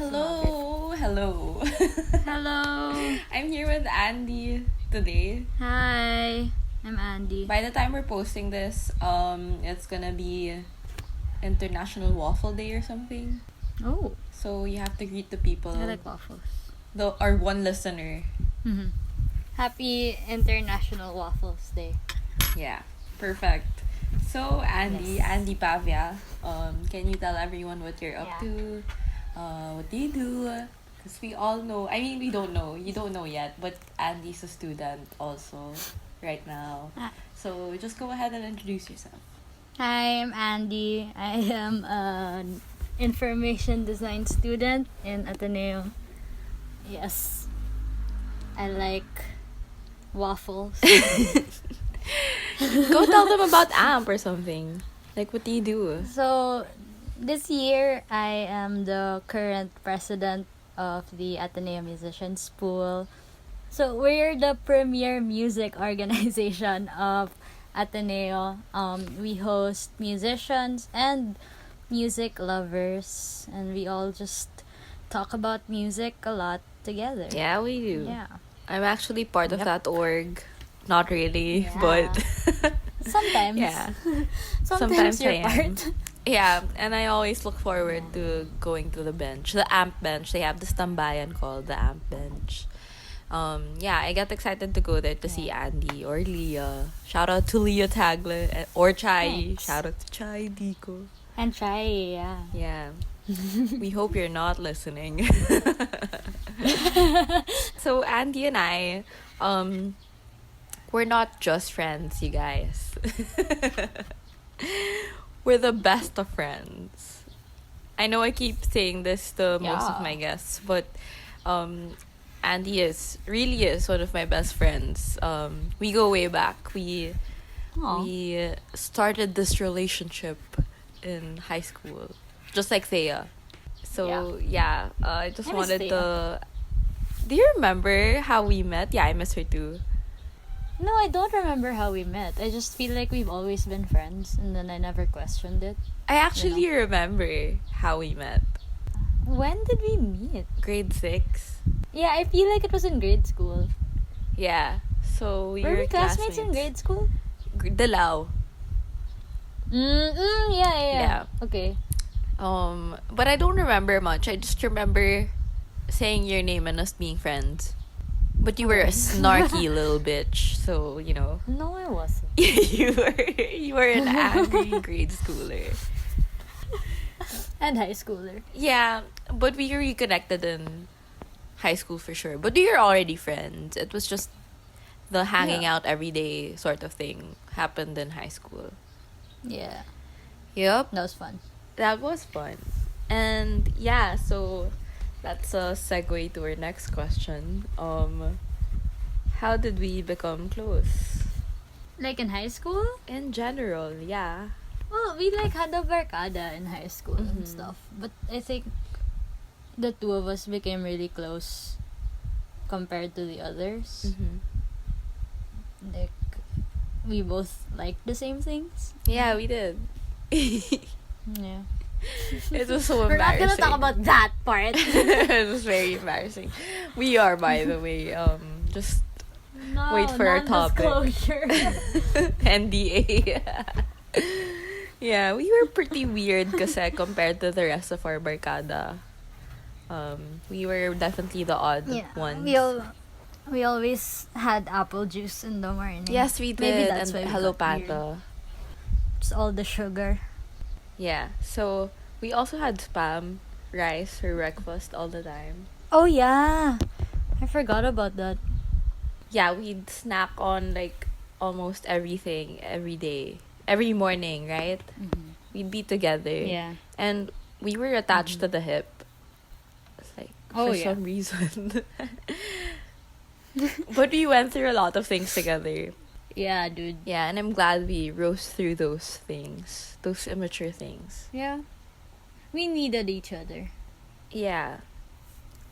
Hello, hello. Hello. I'm here with Andy today. Hi. I'm Andy. By the time we're posting this, it's gonna be International Waffle Day or something. Oh, So you have to greet the people, I like waffles. our one listener. Happy International Waffles Day. Yeah, perfect. So Yes. Andy Pavia, can you tell everyone what you're up Yeah. to? What do you do? Because we all know. I mean, we don't know. You don't know yet, but Andy's a student also right now. Ah. So just go ahead and introduce yourself. Hi, I'm Andy. I am an information design student in Ateneo. Yes. I like waffles. Go tell them about AMP or something. Like, what do you do? So, this year, I am the current president of the Ateneo Musicians Pool. So, we're the premier music organization of Ateneo. We host musicians and music lovers, and we all just talk about music a lot together. Yeah, we do. Yeah. I'm actually part of Yep. that org. Not really, Yeah. but Sometimes. yeah. Sometimes you're I am. part. Yeah, and I always look forward to going to the bench, the AMP bench. They have this tambayan called the AMP bench. Yeah, I get excited to go there to see Andy or Leah. Shout out to Leah Tagle or Chai. Thanks. Shout out to Chai Dico. And try, yeah. Yeah. We hope you're not listening. So Andy and I, we're not just friends, you guys. We're the best of friends. I know I keep saying this to most of Yeah. my guests, but Andy really is one of my best friends. We go way back. We started this relationship in high school, just like Thea. So yeah, I just I miss wanted Thea. to. Do you remember how we met? Yeah, I miss her too. No, I don't remember how we met. I just feel like we've always been friends, and then I never questioned it. I actually remember how we met. When did we meet? Grade 6. Yeah, I feel like it was in grade school. Yeah. So we Were were we classmates in grade school? Dilaw. Yeah. Okay. But I don't remember much. I just remember saying your name and us being friends. But you were a Okay. snarky little bitch, so you know. No, I wasn't. you were an angry grade schooler. And high schooler. Yeah, but we reconnected in high school for sure. But we were already friends. It was just the hanging Yeah. out every day sort of thing happened in high school. Yeah, Yep. that was fun. That was fun. And yeah, so that's a segue to our next question. How did we become close? Like in high school? In general, yeah. Well, we like had a barkada in high school and Mhm. stuff. But I think the two of us became really close compared to the others. Like, we both liked the same things. Yeah, we did. Yeah. It was so We're not embarrassing. gonna talk about that part. It was very embarrassing. We are, by the way. Just No, wait for our topic. non-disclosure. NDA. Yeah, we were pretty weird kasi compared to the rest of our barkada. We were definitely the odd ones. We always had apple juice in the morning. Yes, we did. Maybe that's and why we Hello got weird. Panda. Just all the sugar. Yeah. So we also had spam rice for breakfast all the time. Oh yeah, I forgot about that. Yeah, we'd snack on like almost everything every day. Every morning, right? We'd be together. Yeah. And we were attached to the hip. It's like Oh, for yeah. some reason. But we went through a lot of things together. Yeah, dude. Yeah, and I'm glad we rose through those things. Those immature things. Yeah. We needed each other. Yeah.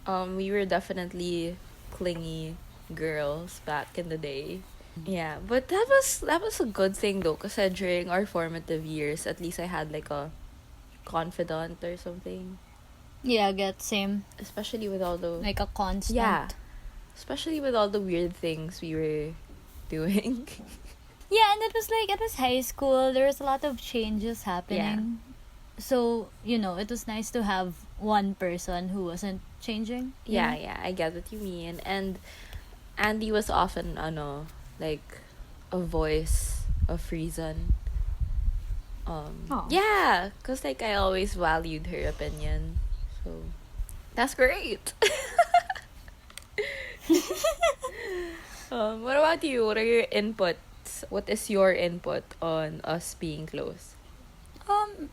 We were definitely clingy girls back in the day. Yeah, but that was a good thing though, kasi during our formative years, at least I had like a confidant or something. Yeah, get same. especially with all the Like a constant. yeah, especially with all the weird things we were doing. Yeah, and it was high school. There was a lot of changes happening. So, it was nice to have one person who wasn't changing. Yeah, I get what you mean. And Andy was often like a voice of reason. Aw. Yeah, cause like I always valued her opinion, so that's great. What about you? What are your inputs? What is your input on us being close? Um,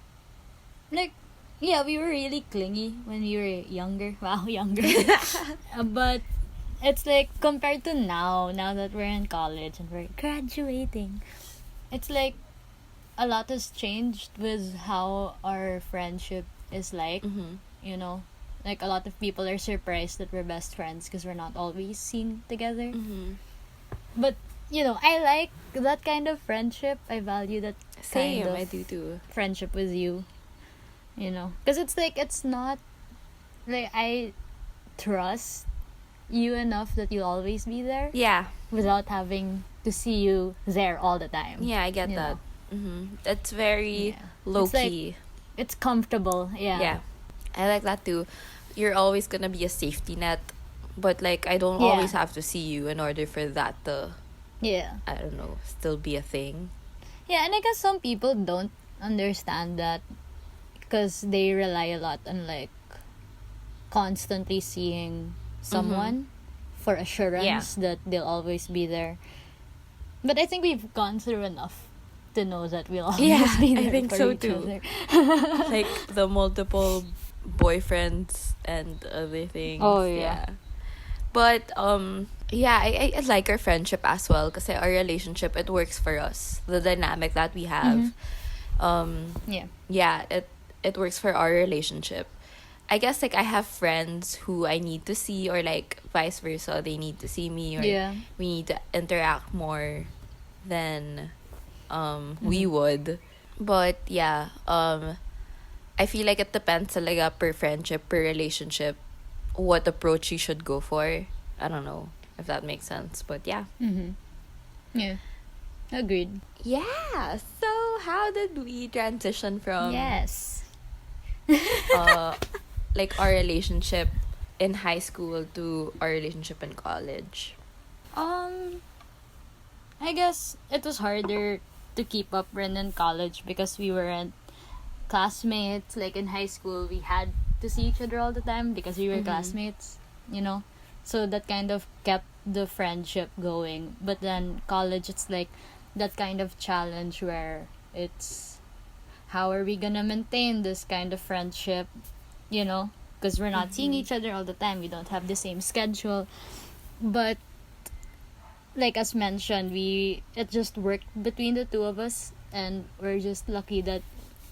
like, yeah, we were really clingy when we were younger. Wow, younger. But it's like, compared to now that we're in college and we're graduating, it's like a lot has changed with how our friendship is like. Mm-hmm. Like, a lot of people are surprised that we're best friends because we're not always seen together. Mm-hmm. But, I like that kind of friendship. I value that Same, kind of I do too. friendship with you. Because it's like, it's not like I trust you enough that you'll always be there Yeah, without having to see you there all the time. yeah, I get You that. know? Mm-hmm. It's very Yeah. low It's like- key. It's comfortable. Yeah. Yeah, I like that too. You're always gonna be a safety net, but like I don't Yeah. always have to see you in order for that to, Yeah. I don't know, still be a thing. Yeah, and I guess some people don't understand that because they rely a lot on like constantly seeing someone for assurance that they'll always be there. But I think we've gone through enough to know that we'll always Yeah, be I there think for so each too. other. Like the multiple boyfriends and other things. Oh, yeah. But yeah, I like our friendship as well because our relationship, it works for us. The dynamic that we have. Yeah. Yeah, it works for our relationship. I guess like I have friends who I need to see, or like vice versa, they need to see me, or Yeah. we need to interact more than we would. But yeah, I feel like it depends talaga per friendship, per relationship, what approach you should go for. I don't know if that makes sense, but yeah. Yeah. Agreed. Yeah. So how did we transition from Yes. like our relationship in high school to our relationship in college? I guess it was harder to keep up when in college because we weren't classmates. Like in high school, we had to see each other all the time because we were classmates, So that kind of kept the friendship going. But then college, it's like that kind of challenge where it's how are we gonna maintain this kind of friendship, Because we're not seeing each other all the time. We don't have the same schedule. But like as mentioned, it just worked between the two of us, and we're just lucky that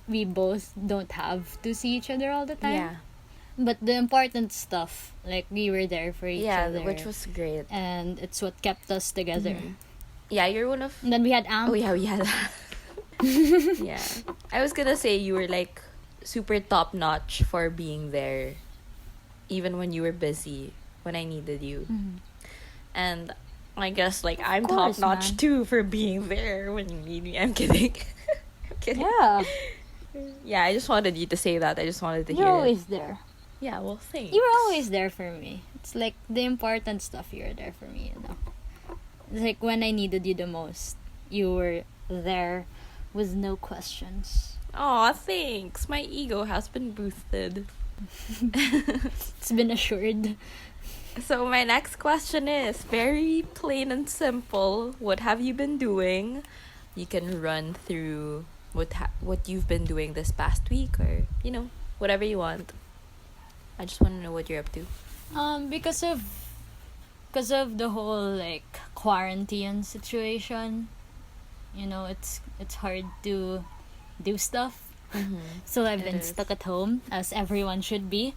we both don't have to see each other all the time. Yeah. But the important stuff, like we were there for each other. Which was great. And it's what kept us together. Yeah, you're one of... And then we had Amp. Oh, yeah, we had that. Yeah. I was gonna say you were like super top notch for being there, even when you were busy, when I needed you. And I guess like I'm Of course, top notch man. too for being there when you need me. I'm kidding. I'm kidding. Yeah. Yeah, I just wanted you to say that. I just wanted to You're hear always it. there. Yeah, well, thanks. You were always there for me. It's like the important stuff, you're there for me, It's like when I needed you the most, you were there with no questions. Aw, thanks. My ego has been boosted. It's been assured. So my next question is very plain and simple. What have you been doing? You can run through what you've been doing this past week, or whatever you want. I just want to know what you're up to. Because of the whole like quarantine situation, it's hard to do stuff. So I've It been is. stuck at home, as everyone should be.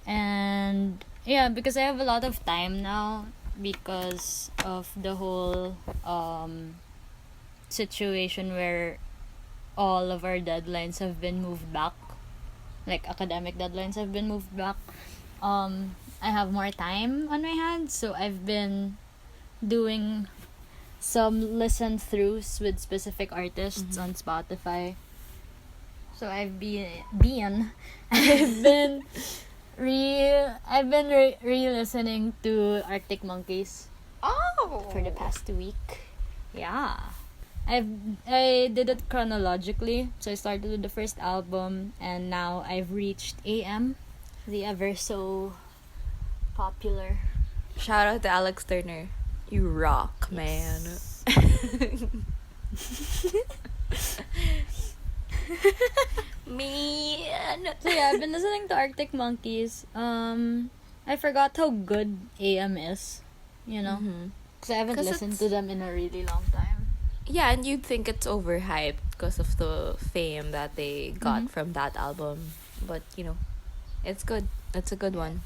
And yeah, because I have a lot of time now because of the whole situation where all of our deadlines have been moved back. like academic deadlines have been moved back, I have more time on my hands, so I've been doing some listen throughs with specific artists on Spotify. So I've been I've been re-listening to Arctic Monkeys Oh! for the past week. Yeah. I did it chronologically. So I started with the first album and now I've reached AM, the ever so popular. Shout out to Alex Turner. You rock, man. Man. So yeah, I've been listening to Arctic Monkeys. I forgot how good AM is, you know? Because I haven't 'Cause listened it's- to them in a really long time. Yeah, and you'd think it's overhyped because of the fame that they got from that album. But, you know, it's good. It's a good one.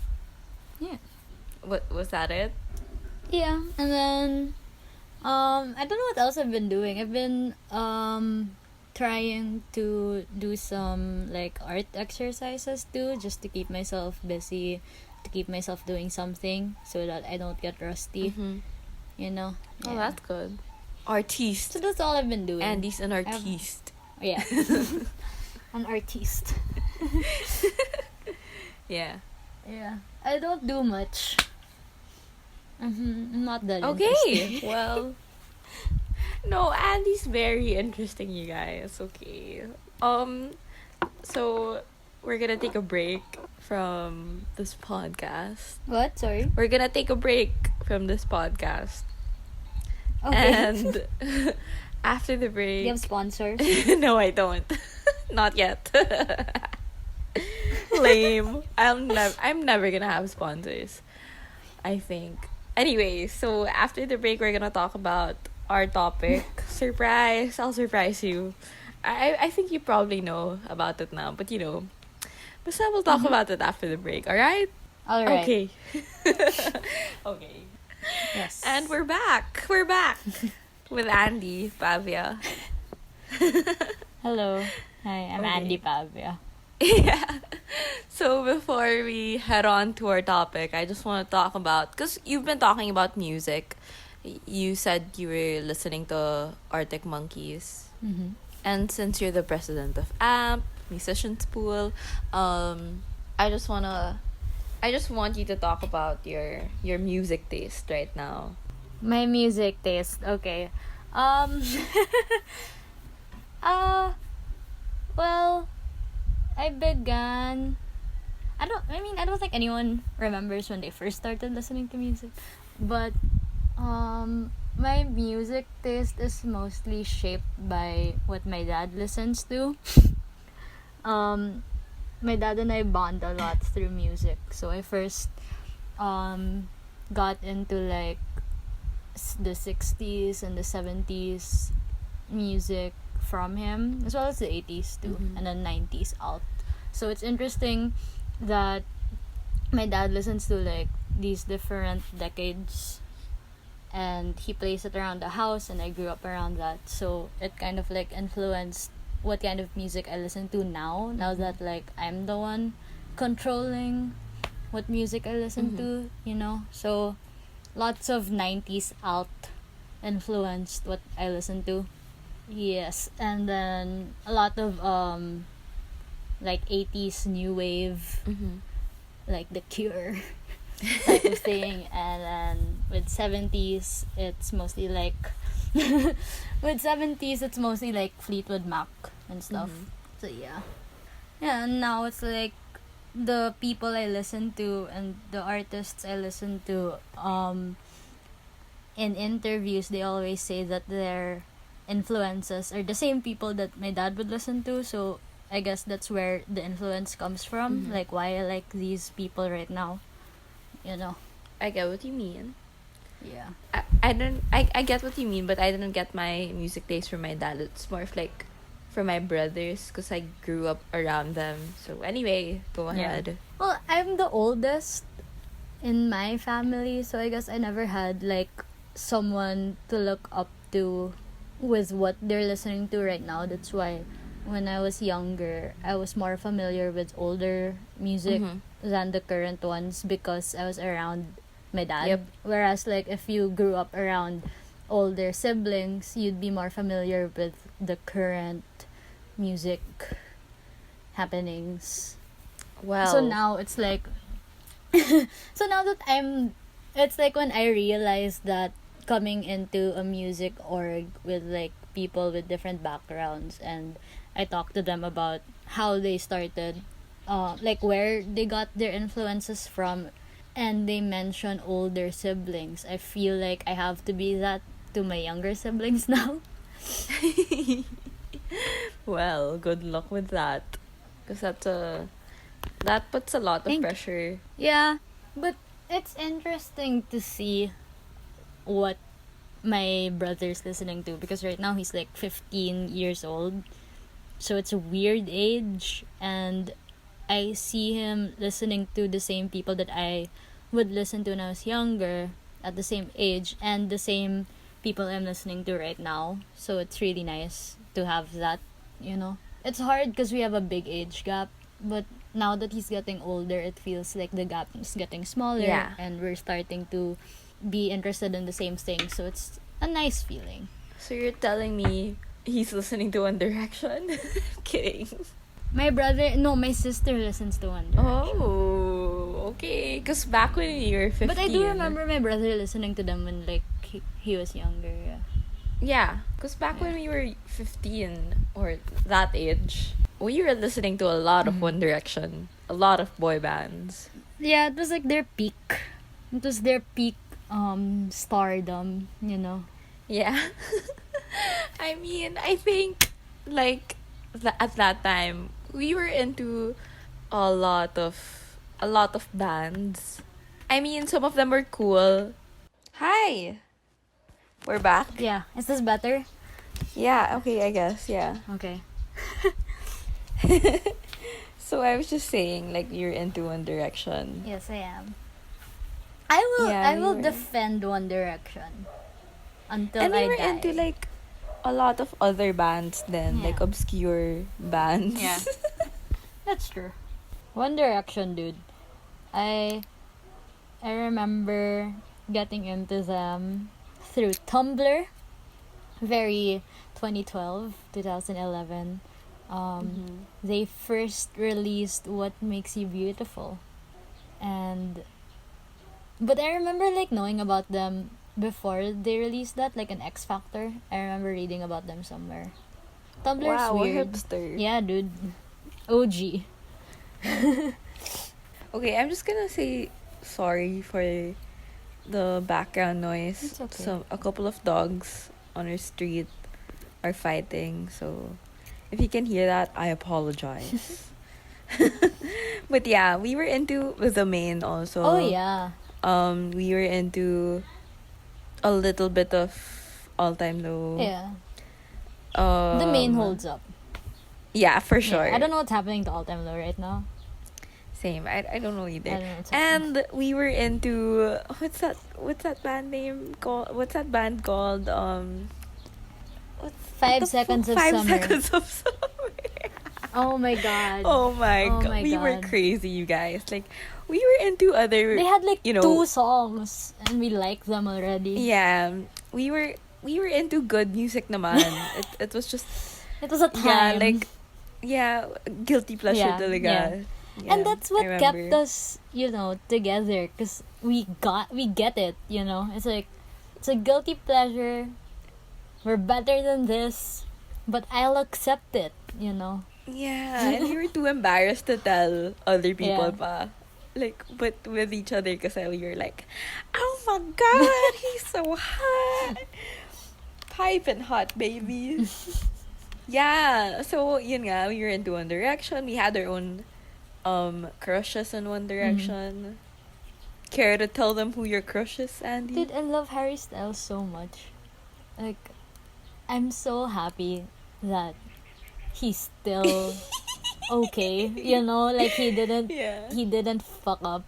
Yeah. What was that it? Yeah, and then I don't know what else I've been doing. I've been trying to do some like art exercises too, just to keep myself busy, to keep myself doing something so that I don't get rusty, you know. Oh, Yeah. that's good. Artiste. So that's all I've been doing. Andy's an artiste. Yeah. An artiste. Yeah. Yeah. I don't do much. I'm not that Okay. interesting. Well, no, Andy's very interesting, you guys. Okay. So we're gonna take a break from this podcast. What? Sorry? We're gonna take a break from this podcast. Okay. And after the Do break, you have sponsors? no, I don't. Not yet. Lame. I'm never gonna have sponsors, I think. Anyway, so after the break, we're gonna talk about our topic. Surprise! I'll surprise you. I think you probably know about it now, but you know, basta we'll talk about it after the break. All right? All right. Okay. Okay. Yes. And we're back. We're back with Andy Pavia. Hello. Hi, I'm Okay. Andy Pavia. Yeah. So before we head on to our topic, I just want to talk about, because you've been talking about music. You said you were listening to Arctic Monkeys. Mm-hmm. And since you're the president of AMP, Musicians Pool, I just want you to talk about your music taste right now. My music taste. Okay. Well, I don't think anyone remembers when they first started listening to music, but my music taste is mostly shaped by what my dad listens to. My dad and I bond a lot through music. So I first got into like the 60s and the 70s music from him, as well as the 80s too, and then 90s alt. So it's interesting that my dad listens to like these different decades and he plays it around the house, and I grew up around that. So it kind of like influenced what kind of music I listen to now that like I'm the one controlling what music I listen to, you know. So lots of 90s alt influenced what I listen to. Yes, and then a lot of like 80s new wave, like The Cure type of thing, and then with 70s it's mostly like Fleetwood Mac and stuff. So yeah, and now it's like the people I listen to and the artists I listen to. In interviews, they always say that their influences are the same people that my dad would listen to. So I guess that's where the influence comes from. Like why I like these people right now, you know. I get what you mean. Yeah. I get what you mean, but I didn't get my music taste from my dad. It's more of like from my brothers, because I grew up around them. So anyway, go ahead. Well, I'm the oldest in my family, so I guess I never had like someone to look up to with what they're listening to right now. That's why when I was younger, I was more familiar with older music than the current ones because I was around my dad. Yep. Whereas, like, if you grew up around older siblings, you'd be more familiar with the current music happenings. Well, So now it's like, so now that it's like when I realized that coming into a music org with like people with different backgrounds, and I talked to them about how they started, like where they got their influences from, and they mention older siblings. I feel like I have to be that to my younger siblings now. well, good luck with that. Because that puts a lot of Thank- pressure. Yeah, but it's interesting to see what my brother's listening to, because right now he's like 15 years old. So it's a weird age, and I see him listening to the same people that I would listen to when I was younger at the same age, and the same people I'm listening to right now. So it's really nice to have that, you know. It's hard because we have a big age gap, but now that he's getting older, it feels like the gap is getting smaller, Yeah. and we're starting to be interested in the same thing. So it's a nice feeling. So you're telling me he's listening to One Direction? Kidding. My sister listens to One Direction. Oh, okay. Because back when you were 15. But I do remember my brother listening to them when like he was younger. Yeah. Yeah, because back when we were 15 or that age, we were listening to a lot of One Direction, a lot of boy bands. Yeah, it was like their peak. It was their peak stardom, you know. Yeah. I mean, I think like at that time we were into a lot of bands. I mean, some of them were cool. Hi. We're back. Yeah. Is this better? Yeah, okay, I guess. Yeah. Okay. So I was just saying, like, you're into One Direction. Yes, I am. I will defend One Direction until And we I were die. into, like, a lot of other bands then, like, Yeah. obscure bands. Yeah. That's true. One Direction, dude. I remember getting into them through Tumblr. Very 2012, 2011. They first released What Makes You Beautiful. But I remember like knowing about them before they released that, like an X Factor. I remember reading about them somewhere. Tumblr's Wow, weird. a hipster. Yeah, dude. OG. Okay, I'm just gonna say sorry for the background noise. It's okay. So, a couple of dogs on our street are fighting, so if you can hear that, I apologize. But yeah, we were into the main also. Oh yeah. We were into a little bit of All Time Low. Yeah. The main holds up. Yeah, for sure. Yeah, I don't know what's happening to All Time Low right now. Same. I don't know either. I don't know what's happening. And we were into what's that band name called? What's that band called? What's 5 Seconds of 5 Summer. Seconds of Summer. Oh my god. Oh my Oh god. my We were God. crazy, you guys. Like, we were into other. They had like you know, 2 songs and we liked them already. Yeah, we were into good music naman. it was just It was a time. yeah, like yeah, guilty pleasure Yeah, talaga. yeah. Yeah, And that's what I kept remember. us, together, because we get it, It's like, it's a guilty pleasure. We're better than this, but I'll accept it, Yeah, and we were too embarrassed to tell other people Yeah. pa. Like, but with each other kasi we were like, oh my god, he's so hot. Piping hot, baby. Yeah, so yun nga, we were into One Direction. We had our own crushes on One Direction. Care to tell them who your crush is, Andy? Dude, I love Harry Styles so much. Like, I'm so happy that he's still okay. Like he didn't Yeah. he didn't fuck up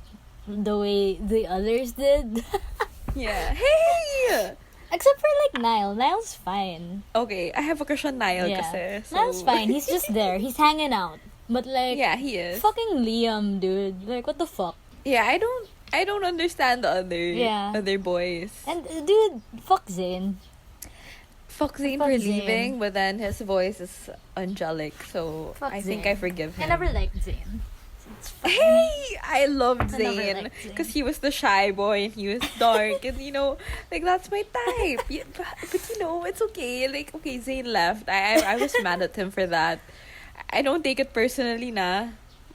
the way the others did. Yeah. Hey! Except for like Niall. Niall's fine. Okay, I have a crush on Niall Yeah. kasi. So... Niall's fine. He's just there. He's hanging out. But like, Yeah, he is. fucking Liam, dude. Like, what the fuck? Yeah, I don't understand the other boys. And dude, fuck Zayn. Fuck Zayn Fuck for Zayn. leaving, but then his voice is angelic, so Fuck I think Zayn. I forgive him. I never liked Zayn. It's fine. Hey, I loved I never Zayn liked Zayn. because he was the shy boy and he was dark and like that's my type. Yeah, but it's okay. Like okay, Zayn left. I was mad at him for that. I don't take it personally, nah.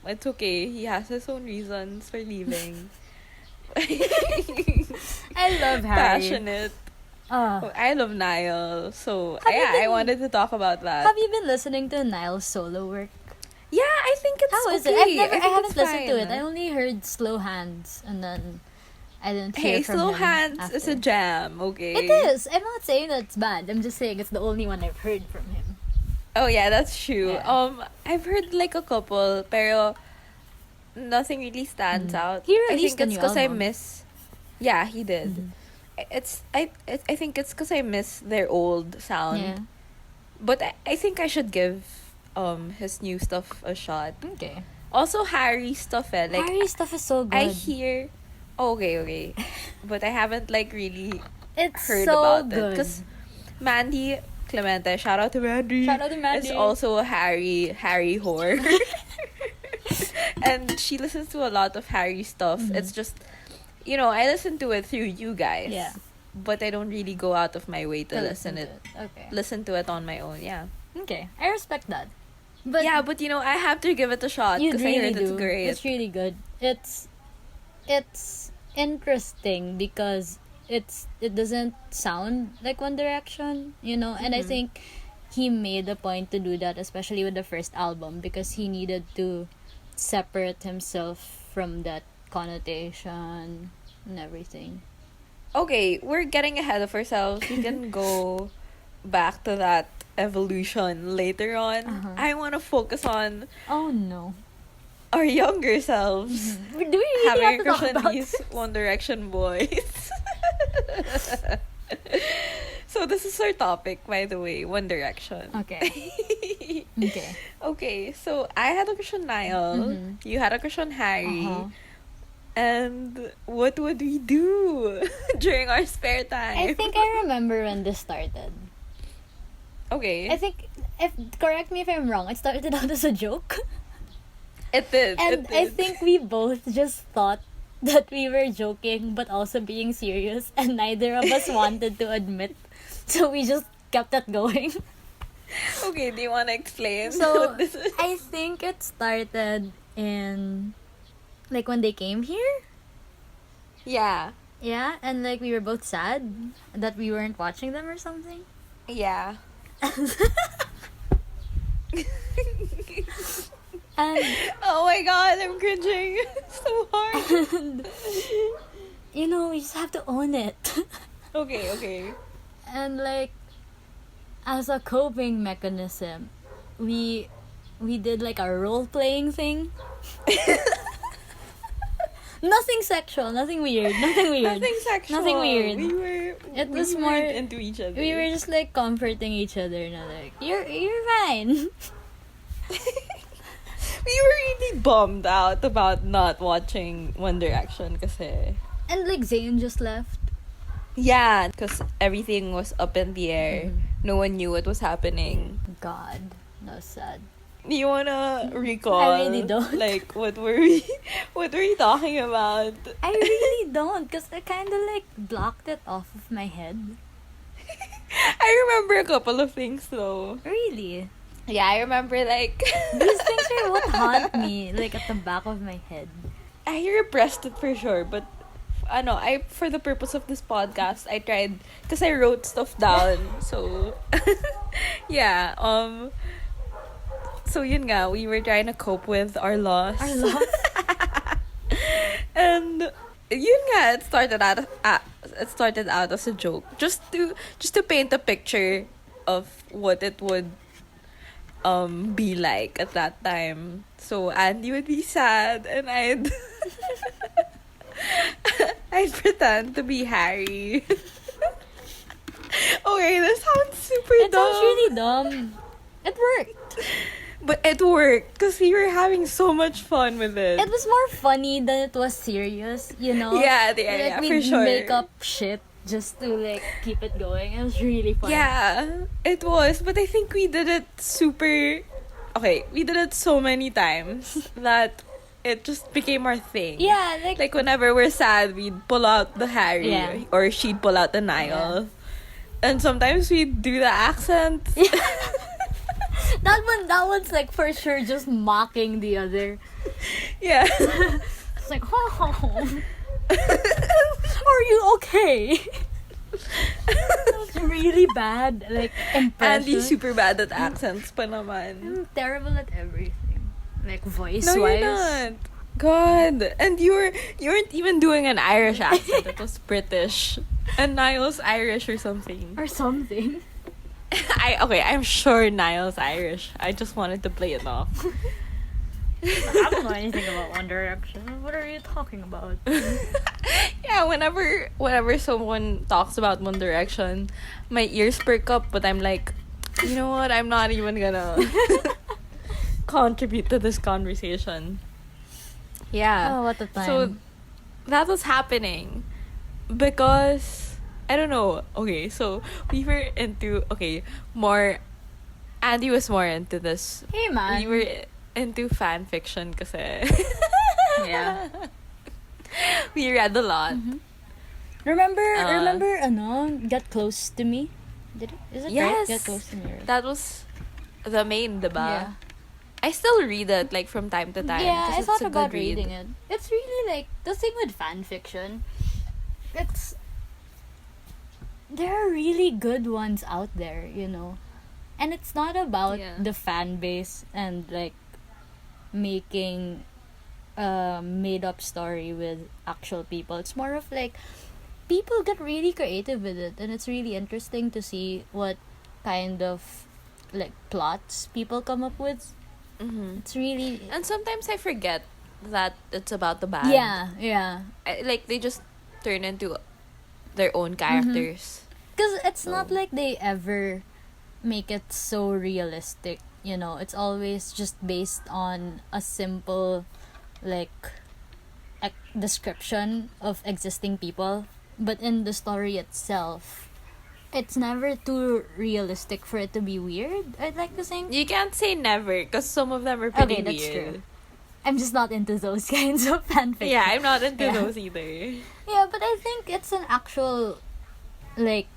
It's okay. He has his own reasons for leaving. I love Harry. Passionate. Uh, I love Niall. So Have you yeah, I been- wanted to talk about that. have you been listening to Niall's solo work? Yeah, I think it's How is okay. it? I think haven't it's listened to fine. it. I only heard Slow Hands, and then I didn't hear Hey, from Slow him Hands is a after. jam, okay? It is. I'm not saying that it's bad. I'm just saying it's the only one I've heard from him. Oh yeah, that's true. Yeah. I've heard like a couple, pero nothing really stands out. He I released think a it's new because I album. miss. Yeah, he did. Mhm. I think it's because I miss their old sound. Yeah. But I think I should give his new stuff a shot. Okay. Also Harry stuff like Harry stuff is so good. I hear. Okay. But I haven't like really it's heard so about it good. because Mandy Clemente, shout out to Mandy. Shout out to Mandy. Is also a Harry whore. And she listens to a lot of Harry stuff. Mhm. It's just I listen to it through you guys. Yeah. But I don't really go out of my way to listen it. Okay. Listen to it on my own, yeah. Okay. I respect that. But yeah, but I have to give it a shot you because really I heard do. it's great. It's really good. It's interesting because it doesn't sound like One Direction, and I Mhm. think he made a point to do that, especially with the first album, because he needed to separate himself from that connotation and everything. Okay, we're getting ahead of ourselves. We can go back to that evolution later on. Uh-huh. I want to focus on Oh no. our younger selves. Do we really Having a have to talk crush on about these this? One Direction boys. So this is our topic, by the way, One Direction. Okay. Okay. Okay, so I had a crush on Niall. Mhm. You had a crush on Harry. Uh-huh. And what would we do during our spare time? I think I remember when this started. Okay. I think, correct me if I'm wrong, it started out as a joke. It did. And it did. I think we both just thought that we were joking but also being serious, and neither of us wanted to admit. So we just kept it going. Okay, do you want to explain So what this is? I think it started in like when they came here. Yeah. Yeah, and like we were both sad that we weren't watching them or something. Yeah. And Oh my god, I'm cringing so hard. you just have to own it. Okay. And like as a coping mechanism, we did like a role playing thing. Nothing sexual, nothing weird. Nothing sexual. Nothing weird. It was we more- weren't into each other. We were just like comforting each other, like you're fine. We were really bummed out about not watching One Direction kasi. And like Zayn just left. Yeah, because everything was up in the air. Mhm. No one knew what was happening. God, that was sad. Do you wanna recall? I really don't. Like what were we talking about? I really don't, cause I kind of like blocked it off of my head. I remember a couple of things though. Really, Yeah, I remember like these things are what haunt me, like at the back of my head. I repressed it for sure, but for the purpose of this podcast, I tried because I wrote stuff down. So yeah, so yun nga, we were trying to cope with our loss. Our loss. And yun nga, it started out as a joke, just to paint a picture of what it would be like at that time. So Andy would be sad and I'd pretend to be Harry. Okay, this sounds super It dumb. sounds really dumb. It worked. But it worked because we were having so much fun with it. It was more funny than it was serious, you know? Yeah, Like, for we'd sure. make up shit just to, like, keep it going. It was really fun. Yeah, it was. But I think we did it super... Okay, we did it so many times that it just became our thing. Yeah, Like, whenever we're sad, we'd pull out the Harry. Yeah. Or she'd pull out the Niall. And sometimes we'd do the accent. that one's, like, for sure just mocking the other. Yeah. It's like, oh, are you okay? That's really bad, like, impression. Andy's super bad at accents pa naman. I'm terrible at everything. Like, voice-wise. No, you're not. God. And you weren't even doing an Irish accent. It was British. And Niall's Irish or something. Or something. I'm sure Niall's Irish. I just wanted to play it off. I don't know anything about One Direction. What are you talking about? Yeah, whenever someone talks about One Direction, my ears perk up, but I'm like, you know what? I'm not even gonna contribute to this conversation. Yeah. Oh, what a time. So that was happening because I don't know. Okay, so we were into more. Andy was more into this. Hey, man. We were into fan fiction kasi. Yeah. We read a lot. Mm-hmm. Remember, Get Close to Me? Is it Yes. right? Get Close to Me. Right? That was the main, diba? Yeah. I still read it like from time to time. Yeah, 'cause I it's thought a about good read. reading it. It's really like the thing with fan fiction. There are really good ones out there, you know, and it's not about Yeah. the fan base and like making a made up story with actual people. It's more of like people get really creative with it, and it's really interesting to see what kind of like plots people come up with. Mm-hmm. It's really And sometimes I forget that it's about the band. yeah. Like they just turn into their own characters. Because it's not So- like they ever make it so realistic, you know. It's always just based on a simple, like, description of existing people. But in the story itself, it's never too realistic for it to be weird, I'd like to think. You can't say never because some of them are pretty Okay, that's weird. true. I'm just not into those kinds of fanfiction. Yeah, I'm not into Yeah. those either. Yeah, but I think it's an actual, like,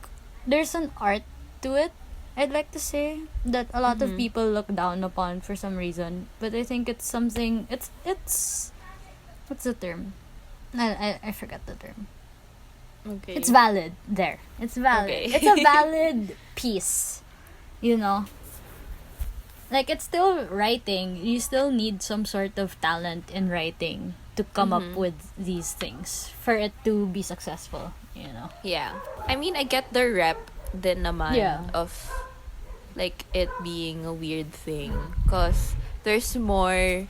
there's an art to it, I'd like to say, that a lot of Mhm. people look down upon for some reason. But I think it's something, it's what's the term? I forgot the term. Okay. It's valid. There. It's valid. Okay. It's a valid piece, you know? Like, it's still writing. You still need some sort of talent in writing to come up Mhm. with these things for it to be successful, you know? Yeah. I mean, I get the rep din naman Yeah. of like it being a weird thing because there's more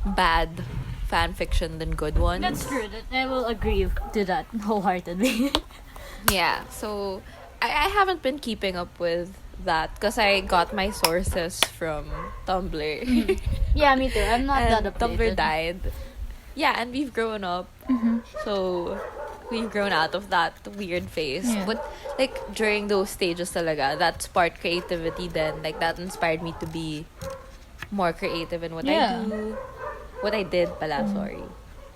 bad fan fiction than good ones. That's true. I will agree to that wholeheartedly. Yeah. So I haven't been keeping up with that because I got my sources from Tumblr. Yeah, me too. I'm not that And Tumblr updated. died. Yeah, and we've grown up. Mhm. So, we've grown out of that weird phase. Yeah. But, like, during those stages talaga, that sparked creativity then. Like, that inspired me to be more creative in what Yeah. I do. What I did pala, sorry.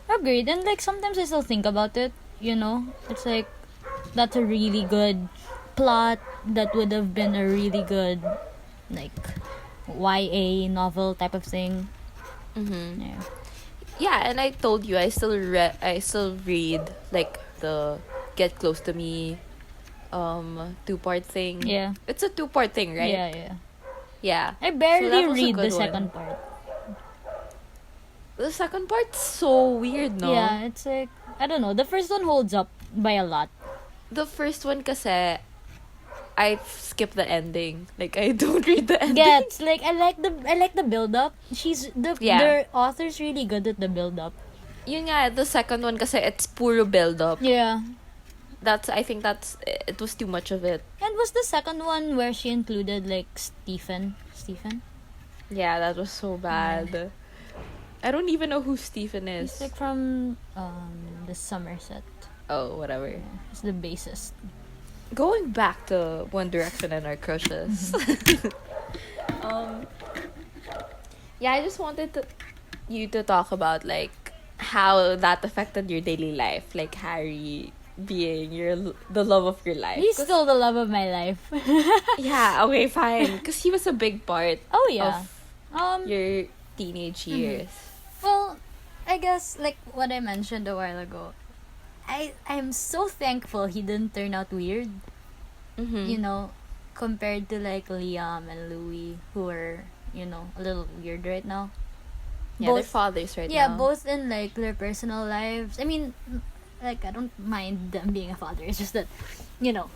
Agreed. And like sometimes I still think about it, you know? It's like that's a really good plot that would have been a really good like YA novel type of thing. Mm-hmm. Yeah. Yeah, and I told you, I still read, like, the Get Close to Me 2-part thing. Yeah. It's a 2-part thing, right? Yeah. Yeah. I barely that was a read the good one. second part. The second part's so weird, no? Yeah, it's like I don't know. The first one holds up by a lot. The first one kasi, I skip the ending. Like, I don't read the ending. Gets like I like the build up. Yeah. The author's really good at the build up. Yun nga, the second one kasi, it's puro build-up. Yeah. I think it was too much of it. And was the second one where she included like Stephen? Yeah, that was so bad. I don't even know who Stephen is. He's like from the Somerset. Oh, whatever. Yeah, he's the bassist. Going back to One Direction and our crushes. Yeah, I just wanted you to talk about like how that affected your daily life, like Harry being the love of your life. He's still the love of my life. Yeah, okay, fine, because he was a big part Oh yeah. of your teenage years. Well, I guess like what I mentioned a while ago, I'm so thankful he didn't turn out weird. Mm-hmm. You know, compared to like Liam and Louis, who are, you know, a little weird right now. Yeah, they're fathers right now. Yeah, both in like their personal lives. I mean, like I don't mind them being a father. It's just that, you know,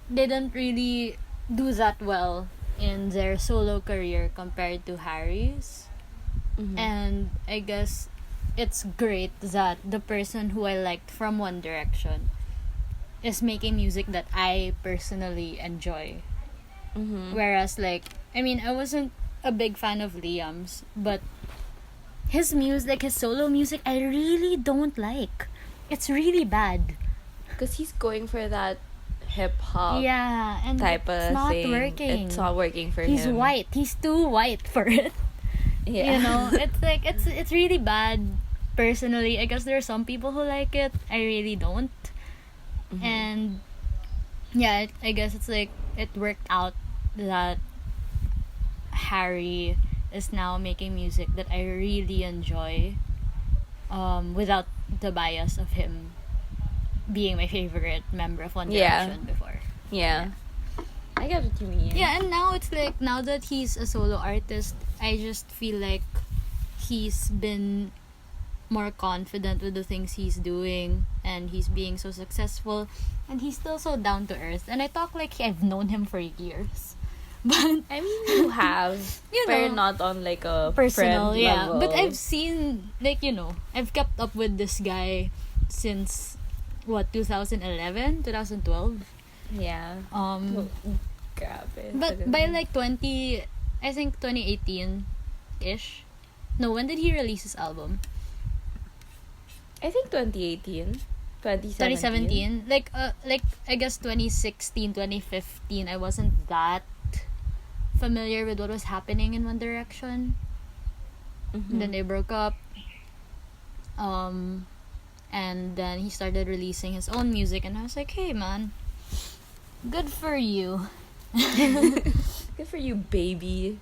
they didn't really do that well in their solo career compared to Harry's. Mm-hmm. And I guess it's great that the person who I liked from One Direction is making music that I personally enjoy. Mm-hmm. Whereas, like, I mean, I wasn't a big fan of Liam's, but his music, his solo music, I really don't like. It's really bad. Because he's going for that hip hop Yeah, and type it's of not thing. working. It's not working for him. He's white. He's too white for it. Yeah. You know, it's like it's really bad. Personally, I guess there are some people who like it. I really don't. Mm-hmm. And yeah, I guess it's like it worked out that Harry is now making music that I really enjoy, without the bias of him being my favorite member of One Direction before. Yeah. I get what you mean. Yeah, and now it's like, now that he's a solo artist, I just feel like he's been more confident with the things he's doing, and he's being so successful, and he's still so down to earth. And I talk like I've known him for years. But I mean, you have, you but know, not on like a personal, friend yeah. level. But I've seen, like, you know, I've kept up with this guy since what, 2011, 2012. Yeah. Grabe. But by like 2018 ish. No, when did he release his album? I think 2018. 2017. Like I guess 2016, 2015, I wasn't that familiar with what was happening in One Direction. Mm-hmm. And then they broke up. And then he started releasing his own music, and I was like, hey man, good for you. Good for you, baby.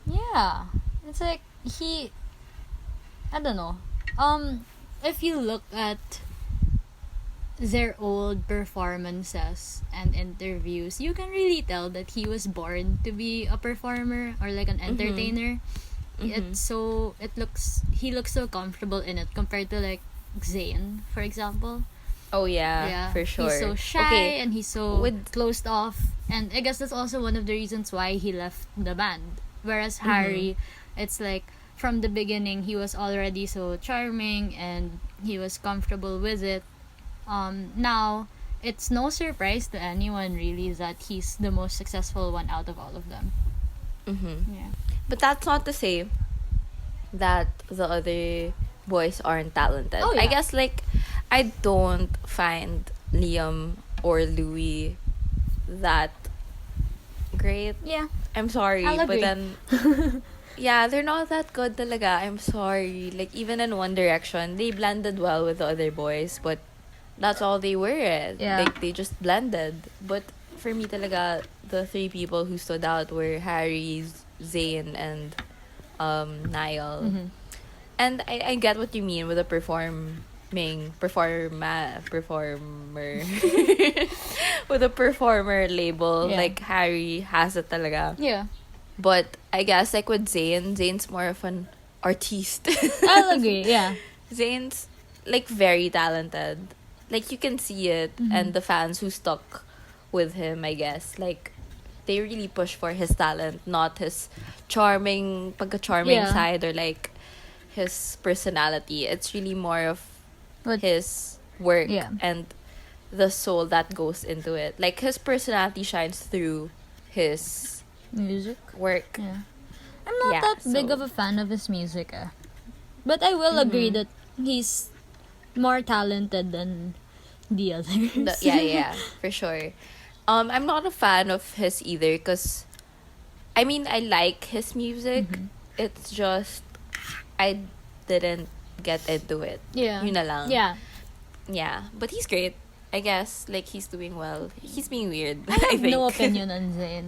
Yeah. It's like I don't know. If you look at their old performances and interviews, you can really tell that he was born to be a performer or like an entertainer. Mm-hmm. He looks so comfortable in it compared to like Zayn, for example. Oh yeah, for sure. He's so shy and he's so With- closed off, and I guess that's also one of the reasons why he left the band. Whereas Harry, it's like from the beginning he was already so charming and he was comfortable with it. Now it's no surprise to anyone really that he's the most successful one out of all of them. Mm-hmm. Yeah. But that's not to say that the other boys aren't talented. Oh, yeah. I guess like I don't find Liam or Louis that great. Yeah. I'm sorry, I'll agree. but then yeah, they're not that good talaga. I'm sorry. Like even in One Direction, they blended well with the other boys, but that's all they were. Yeah. Like they just blended. But for me talaga, the three people who stood out were Harry, Zayn, and Niall. Mm-hmm. And I get what you mean with the performer with a performer label. Yeah. Like Harry has it talaga. Yeah. But I guess like with Zayn's more of an artiste. I'll agree. Yeah. Zayn's like very talented. Like you can see it, and the fans who stuck with him, I guess, like they really push for his talent, not his pagka-charming Yeah. side or like his personality. It's really more of But his work Yeah. and the soul that goes into it. Like his personality shines through his Music. work. Yeah. I'm not Yeah, that big so- of a fan of his music. But I will agree that he's more talented than the others. Yeah, for sure. I'm not a fan of his either because, I mean, I like his music. It's just, I didn't get into it. Yeah. Yun na lang. Yeah. Yeah, but he's great. I guess, like, he's doing well. He's being weird, I have think. no opinion on Zayn.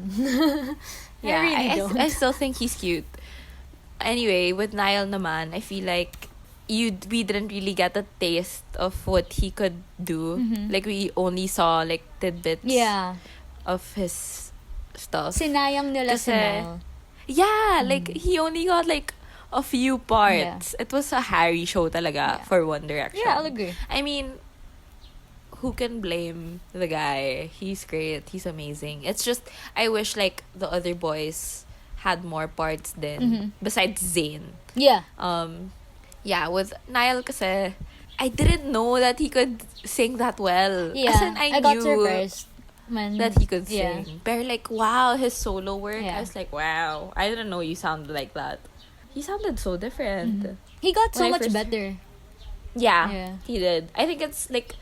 Yeah, I really don't. I still think he's cute. Anyway, with Niall naman, I feel like we didn't really get a taste of what he could do. Like, we only saw, like, tidbits Yeah. of his stuff. Sinayang nila si Kasi- Niall. Yeah, like, he only got, like, a few parts. It was a Harry show talaga for One Direction. Yeah, I'll agree. I mean, who can blame the guy? He's great. He's amazing. It's just, I wish, like, the other boys had more parts then, besides Zayn. Yeah. Yeah, with Niall kasi, I didn't know that he could sing that well. Yeah. As in, I got knew surprised when that he could yeah. sing. But like, wow, his solo work, Yeah. I was like, wow, I didn't know you sounded like that. He sounded so different. He got so When I much first- better. Yeah, Yeah. he did. I think it's like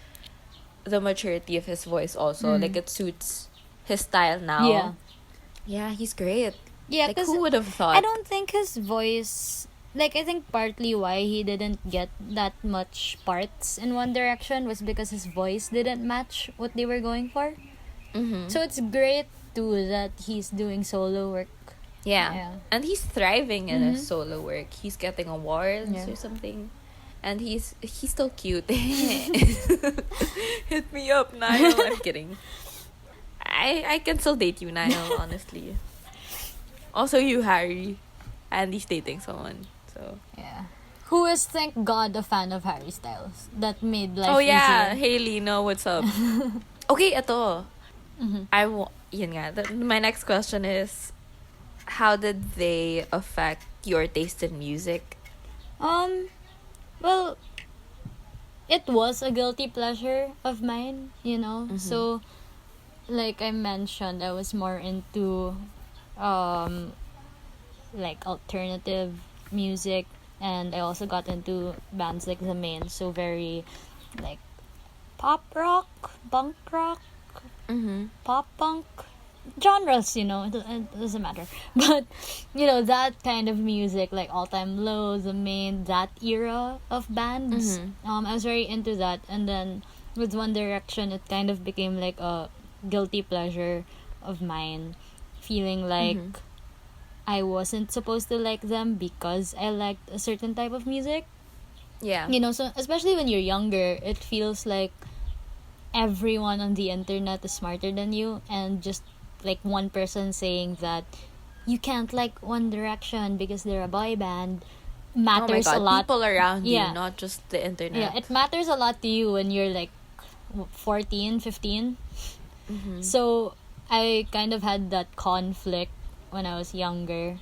the maturity of his voice also. Like, it suits his style now. Yeah. Yeah, he's great. Yeah, Like, because who would have thought? I don't think his voice. Like, I think partly why he didn't get that much parts in One Direction was because his voice didn't match what they were going for. So it's great too that he's doing solo work. Yeah. Yeah. And he's thriving in his solo work. He's getting awards Yeah. or something. And he's still cute. Hit me up, Niall. I'm kidding. I can still date you, Niall, honestly. Also you, Harry. Andy's dating someone. So Yeah. Who is, thank God, a fan of Harry Styles? That made life oh yeah, easier. hey Lino, what's up? Okay, ito. Yun nga. My next question is, how did they affect your taste in music? Well, it was a guilty pleasure of mine, you know. So, like I mentioned, I was more into, like alternative music, and I also got into bands like The Main, so very, like, pop rock, punk rock, pop punk genres, you know, it doesn't matter. But, you know, that kind of music, like All Time Low, The Main, that era of bands, I was very into that. And then with One Direction, it kind of became like a guilty pleasure of mine, feeling like I wasn't supposed to like them because I liked a certain type of music. Yeah. You know, so especially when you're younger, it feels like everyone on the internet is smarter than you, and just like one person saying that you can't like One Direction because they're a boy band matters oh my God, a lot. people around Yeah. you, not just the internet. Yeah, it matters a lot to you when you're like 14, 15. So I kind of had that conflict when I was younger,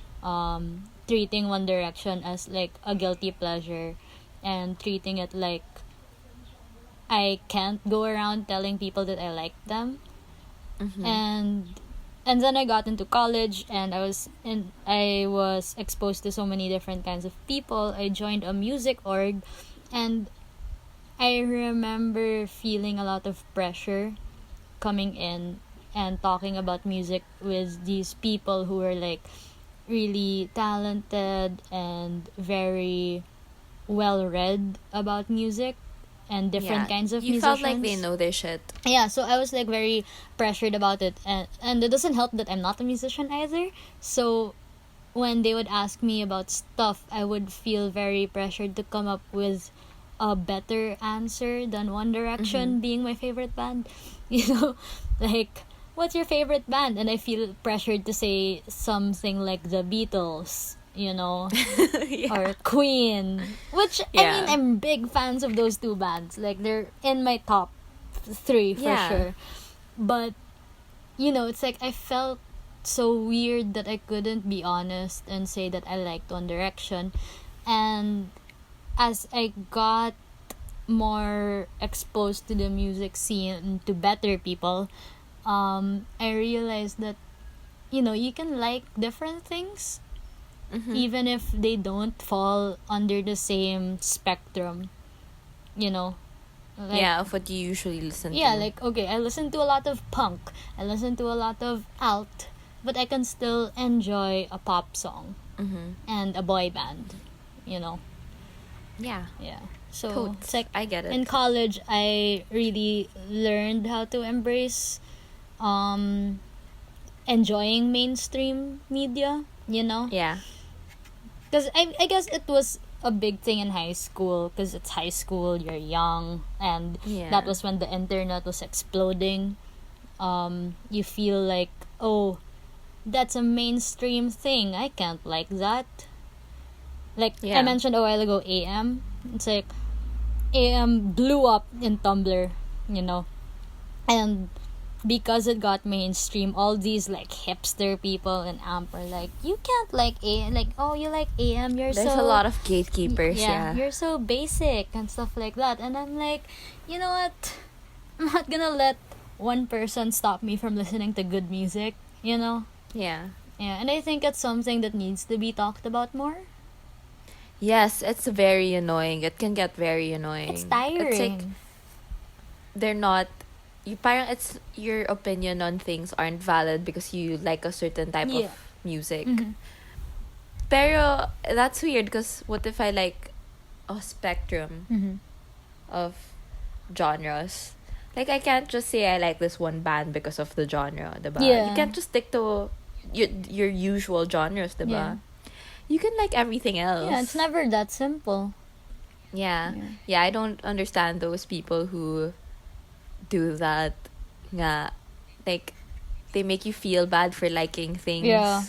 treating One Direction as like a guilty pleasure and treating it like I can't go around telling people that I like them. And then I got into college, and I was exposed to so many different kinds of people. I joined a music org, and I remember feeling a lot of pressure coming in and talking about music with these people who were like really talented and very well read about music and different kinds of you musicians. felt like they know their shit. Yeah, so I was like very pressured about it, and it doesn't help that I'm not a musician either. So when they would ask me about stuff, I would feel very pressured to come up with a better answer than One Direction being my favorite band. You know, like, what's your favorite band? And I feel pressured to say something like the Beatles, you know, or Queen, which I Yeah. mean, I'm big fans of those two bands. Like, they're in my top 3 for sure. But, you know, it's like I felt so weird that I couldn't be honest and say that I liked One Direction. And as I got more exposed to the music scene, to better people, I realized that, you can like different things Mm-hmm. even if they don't fall under the same spectrum, you know. Like, Yeah, of what you usually listen yeah, to. like, okay, I listen to a lot of punk, I listen to a lot of alt, but I can still enjoy a pop song Mm-hmm. and a boy band, you know. Yeah. Yeah. So Totes. it's like I get it. in college I really learned how to embrace enjoying mainstream media, you know? Yeah. Because I guess it was a big thing in high school because it's high school, you're young, and Yeah. that was when the internet was exploding. You feel like, oh, that's a mainstream thing. I can't like that. Like Yeah. I mentioned a while ago, AM. It's like AM blew up in Tumblr, you know, and because it got mainstream, all these like hipster people in AMP are like, you can't like AM, like, oh, you like AM, you're There's so a lot of gatekeepers, yeah. you're so basic and stuff like that. And I'm like, you know what? I'm not gonna let one person stop me from listening to good music, you know? Yeah. Yeah, and I think it's something that needs to be talked about more. Yes, it's very annoying. It can get very annoying. It's tiring. It's like they're not you parang it's your opinion on things aren't valid because you like a certain type Yeah. of music. Mhm. Pero that's weird because what if I like a spectrum Mhm. of genres? Like I can't just say I like this one band because of the genre, diba? Yeah. You can't just stick to your usual genres, diba? Yeah. You can like everything else. Yeah, it's never that simple. Yeah. Yeah. Yeah, I don't understand those people who do that. Nga. Like they make you feel bad for liking things. Yeah.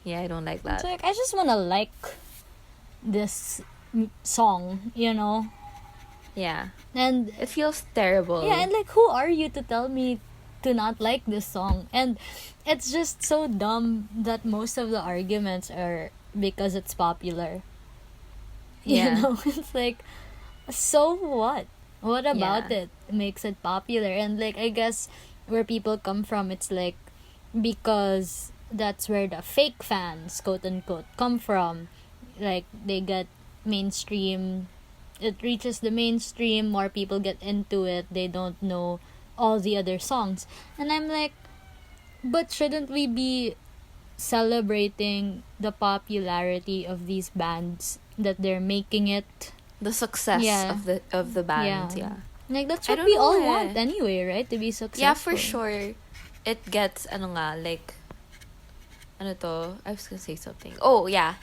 Yeah, I don't like It's that. like, I just wanna like this song, you know? Yeah. And It feels terrible. yeah, and like, who are you to tell me to not like this song? And it's just so dumb that most of the arguments are because it's popular. Yeah. You know, it's like, so what? What about Yeah. it makes it popular? And like, I guess where people come from, it's like because that's where the fake fans, quote unquote, come from. Like, they get mainstream, it reaches the mainstream, more people get into it, they don't know all the other songs. And I'm like, but shouldn't we be celebrating the popularity of these bands, that they're making it? The success Yeah. of the band, yeah. Like, that's I what don't we know all eh. want anyway, right? To be successful. Yeah, for sure. It gets like ano to? I was gonna say something. Oh, yeah.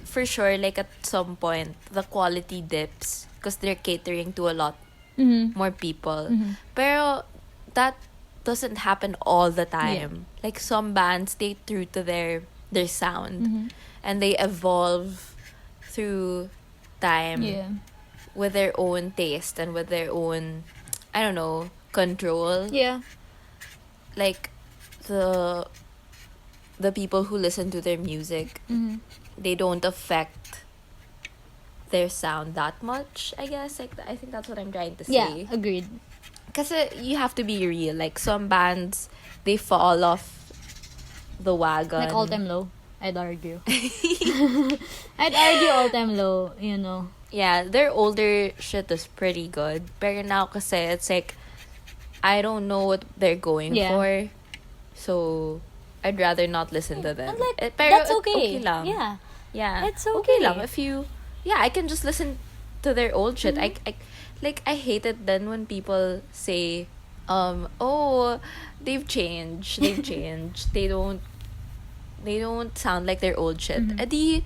For sure, like at some point, the quality dips because they're catering to a lot Mm-hmm. more people. Mm-hmm. Pero that doesn't happen all the time. Like some bands stay true to their sound Mm-hmm. and they evolve through time Yeah. with their own taste and with their own, I don't know, control. Yeah. Like the people who listen to their music, Mm-hmm. they don't affect their sound that much, I guess. Like I think that's what I'm trying to say. Yeah, agreed. Because you have to be real. Like some bands, they fall off the wagon. Like All Time Low, I'd argue. I'd argue All Time Low, you know. Yeah, their older shit is pretty good. But now kasi it's like, I don't know what they're going Yeah. for. So, I'd rather not listen to them. And like, Pero that's it's okay. lang. Yeah. Yeah. It's Okay okay. lang if you... Yeah, I can just listen to their old shit. I hate it then when people say, oh, they've changed. They've changed. They don't sound like their old shit. Mhm. Edi,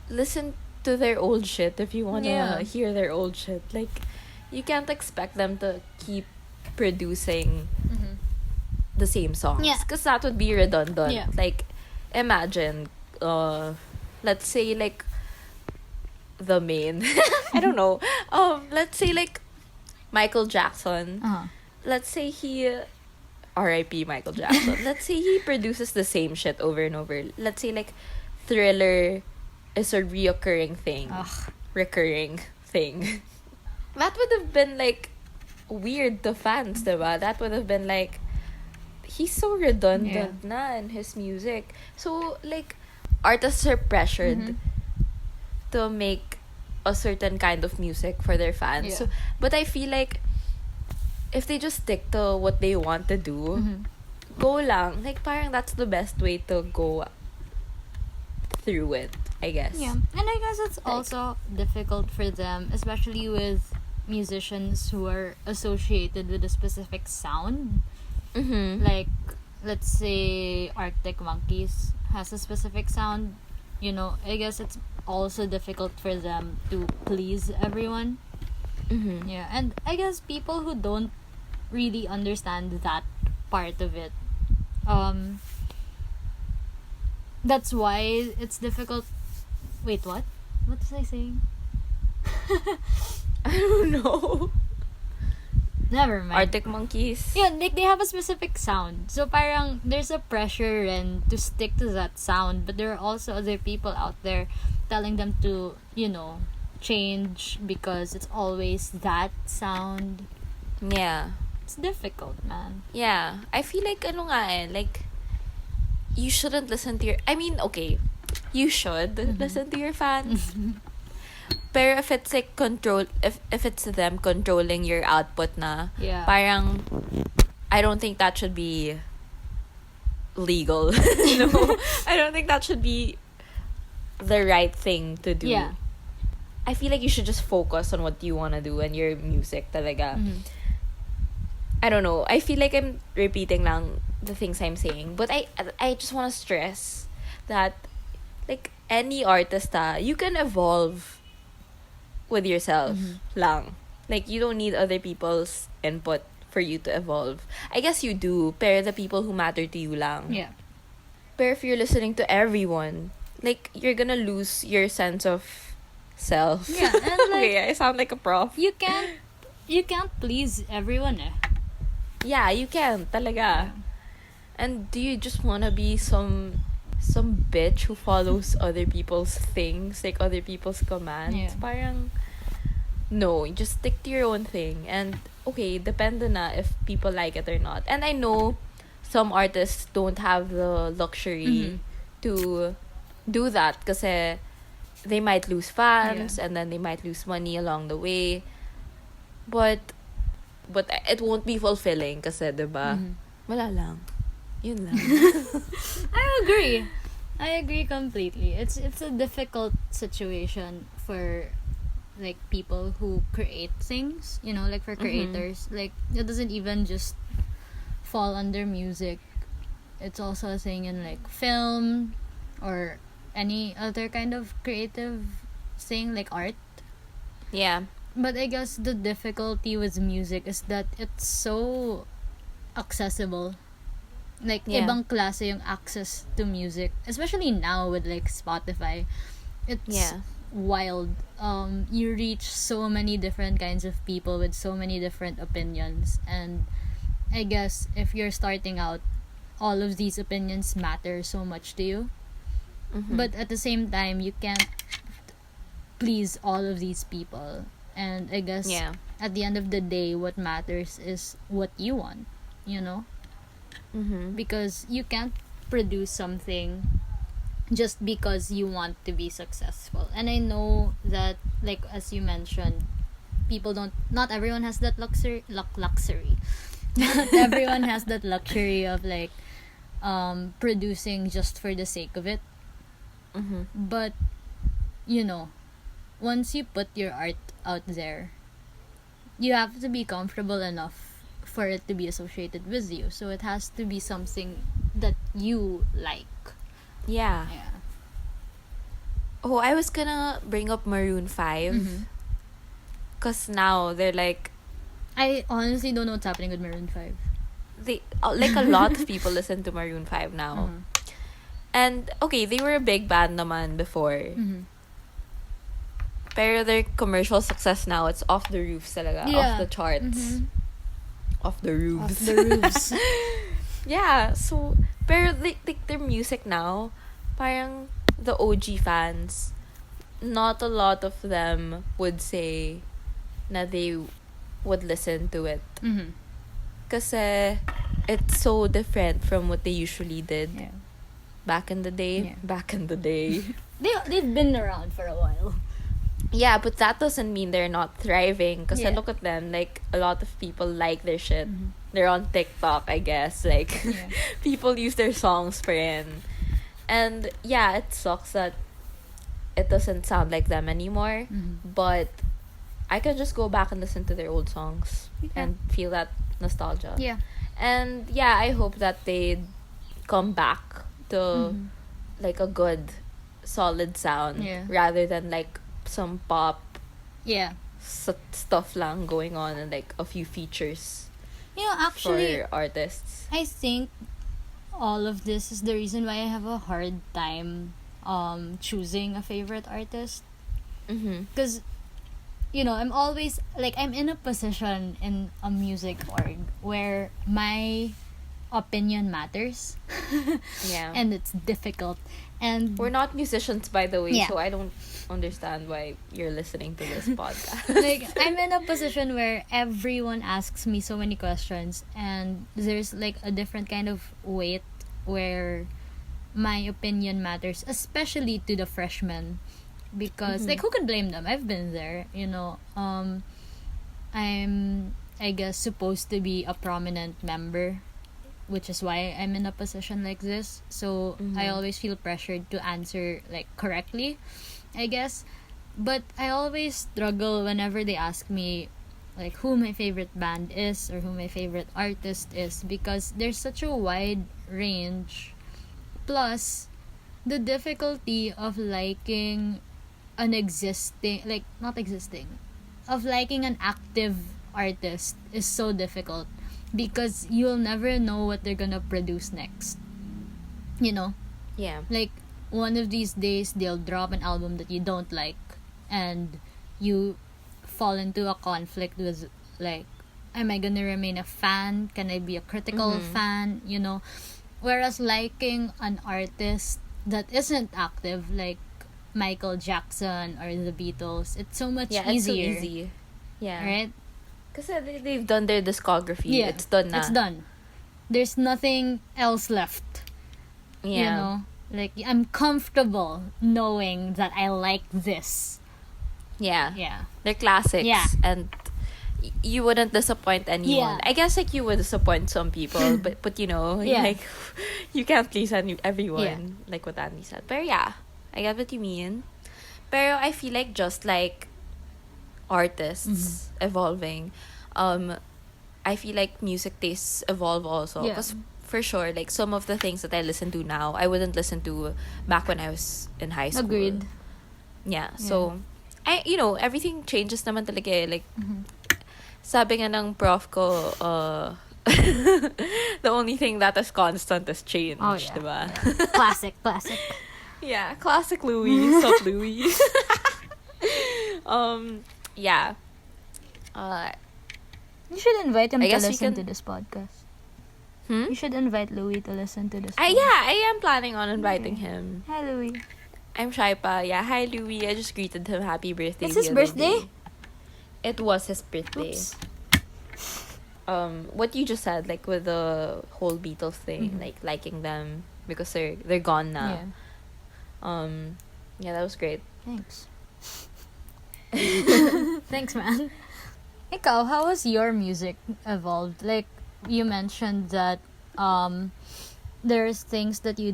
listen to their old shit if you wanna Yeah. hear their old shit. Like, you can't expect them to keep producing Mm-hmm. the same songs. Yeah. Because that would be redundant. Yeah. Like, imagine, let's say, like, the main... I don't know. Let's say, like, Michael Jackson. Uh-huh. Let's say he... R.I.P. Michael Jackson. Let's say he produces the same shit over and over. Let's say, like, Thriller is a reoccurring thing. Ugh. Recurring thing. that would have been like weird to fans, diba? That would have been like, he's so redundant na in his music. So like artists are pressured to make a certain kind of music for their fans. Yeah. So, but I feel like if they just stick to what they want to do, go lang. Like parang that's the best way to go through it, I guess. Yeah. And I guess it's also difficult for them, especially with musicians who are associated with a specific sound. Like, let's say Arctic Monkeys has a specific sound. You know, I guess it's also difficult for them to please everyone. Yeah. And I guess people who don't really understand that part of it, that's why it's difficult. Wait, what? What was I saying? I don't know. Never mind. Arctic Monkeys. Yeah, like they have a specific sound. So parang there's a pressure and to stick to that sound, but there are also other people out there telling them to, you know, change because it's always that sound. Yeah. It's difficult, man. Yeah. I feel like ano nga eh, like you shouldn't listen to your, I mean, okay, you should listen to your fans. Pero if it's like if it's them controlling your output na, Yeah. parang I don't think that should be legal. No, I don't think that should be the right thing to do. Yeah. I feel like you should just focus on what you want to do and your music talaga. I don't know. I feel like I'm repeating lang the things I'm saying, but I just want to stress that like any artist, you can evolve with yourself lang. Like you don't need other people's input for you to evolve. I guess you do, pero the people who matter to you lang. Yeah. But if you're listening to everyone, like you're gonna lose your sense of self. Yeah, and like Okay, I sound like a prof. you can't please everyone eh. Yeah, you can talaga. And do you just wanna be some bitch who follows other people's things, like other people's commands? Yeah. Parang no, you just stick to your own thing. And okay, depende na if people like it or not. And I know some artists don't have the luxury to do that kasi they might lose fans and then they might lose money along the way. But it won't be fulfilling kasi, diba? Wala lang. Yun lang. I agree completely. It's a difficult situation for like people who create things, you know, like for creators. Like it doesn't even just fall under music. It's also a thing in like film or any other kind of creative thing like art. Yeah. But I guess the difficulty with music is that it's so accessible. Like, Yeah. ibang klase yung access to music. Especially now with, like, Spotify. It's wild. You reach so many different kinds of people with so many different opinions. And I guess if you're starting out, all of these opinions matter so much to you. But at the same time, you can't please all of these people. And I guess at the end of the day, what matters is what you want, you know? Because you can't produce something just because you want to be successful. And I know that, like, as you mentioned, not everyone has that luxury. Not everyone has that luxury of, like, producing just for the sake of it. But, you know, once you put your art out there, you have to be comfortable enough for it to be associated with you. So it has to be something that you like. Yeah. Yeah. Oh, I was gonna bring up Maroon 5. Because now they're like, I honestly don't know what's happening with Maroon 5. they like a lot of people listen to Maroon 5 now. And okay, they were a big band naman before. Pero their commercial success now, it's off the roofs talaga. Off the charts. Off the roofs. Off the roofs. Yeah, so pero like their music now, parang the OG fans, not a lot of them would say na they would listen to it. Mm-hmm. Kasi it's so different from what they usually did Yeah. back in the day. Yeah. Back in the day. They've been around for a while. Yeah, but that doesn't mean they're not thriving. Because I Yeah. look at them, like, a lot of people like their shit. Mhm. They're on TikTok, I guess. Like, Yeah. people use their songs for it. And, yeah, it sucks that it doesn't sound like them anymore. Mhm. But I can just go back and listen to their old songs and feel that nostalgia. Yeah. And, yeah, I hope that they come back to, Mhm. like, a good, solid sound. Yeah. Rather than, like, some pop Yeah. stuff lang going on and like a few features You know, actually, for artists. I think all of this is the reason why I have a hard time choosing a favorite artist. Mm-hmm. Because, you know, I'm always, like, I'm in a position in a music org where my opinion matters. Yeah. And it's difficult. And We're not musicians, by the way, Yeah. so I don't understand why you're listening to this podcast. like, I'm in a position where everyone asks me so many questions, and there's like a different kind of weight where my opinion matters, especially to the freshmen, because like, who can blame them? I've been there, you know. I'm, I guess, supposed to be a prominent member, which is why I'm in a position like this. So I always feel pressured to answer like correctly, I guess. But I always struggle whenever they ask me like who my favorite band is or who my favorite artist is, because there's such a wide range. Plus, the difficulty of liking an existing, like, not existing, of liking an active artist is so difficult, because you'll never know what they're gonna produce next. You know? Yeah. Like, one of these days, they'll drop an album that you don't like, and you fall into a conflict with, like, am I gonna remain a fan? Can I be a critical fan? You know? Whereas liking an artist that isn't active, like Michael Jackson or the Beatles, it's so much Yeah, it's so easier. easy. Yeah. Right? Kasi they've done their discography. Yeah. It's done na. It's done. There's nothing else left. Yeah. You know? Like, I'm comfortable knowing that I like this. Yeah. Yeah. They're classics. Yeah. And you wouldn't disappoint anyone. Yeah. I guess like you would disappoint some people, but you know, Yeah. like you can't please everyone, Yeah. like what Andy said. But yeah, I get what you mean. But I feel like just like artists evolving, I feel like music tastes evolve also. Yeah. Because for sure, like some of the things that I listen to now, I wouldn't listen to back when I was in high school. Agreed. Yeah. So, everything changes naman talaga eh. Like, sabi nga ng prof ko, the only thing that is constant is change, Oh, yeah. diba? Classic. Yeah, classic Louis. Sup, Louis? Yeah. You should invite him I to guess we listen can- to this podcast. Hmm? You should invite Louis to listen to this. Yeah, I am planning on inviting him. Hi, Louis. I'm shy pa. Yeah, hi Louis. I just greeted him happy birthday. It's the his other birthday? day. It was his birthday. Oops. What you just said, like with the whole Beatles thing, like liking them because they're gone now. Yeah. Yeah, that was great. Thanks. Thanks, man. Ikaw, how has your music evolved? Like, you mentioned that there's things that you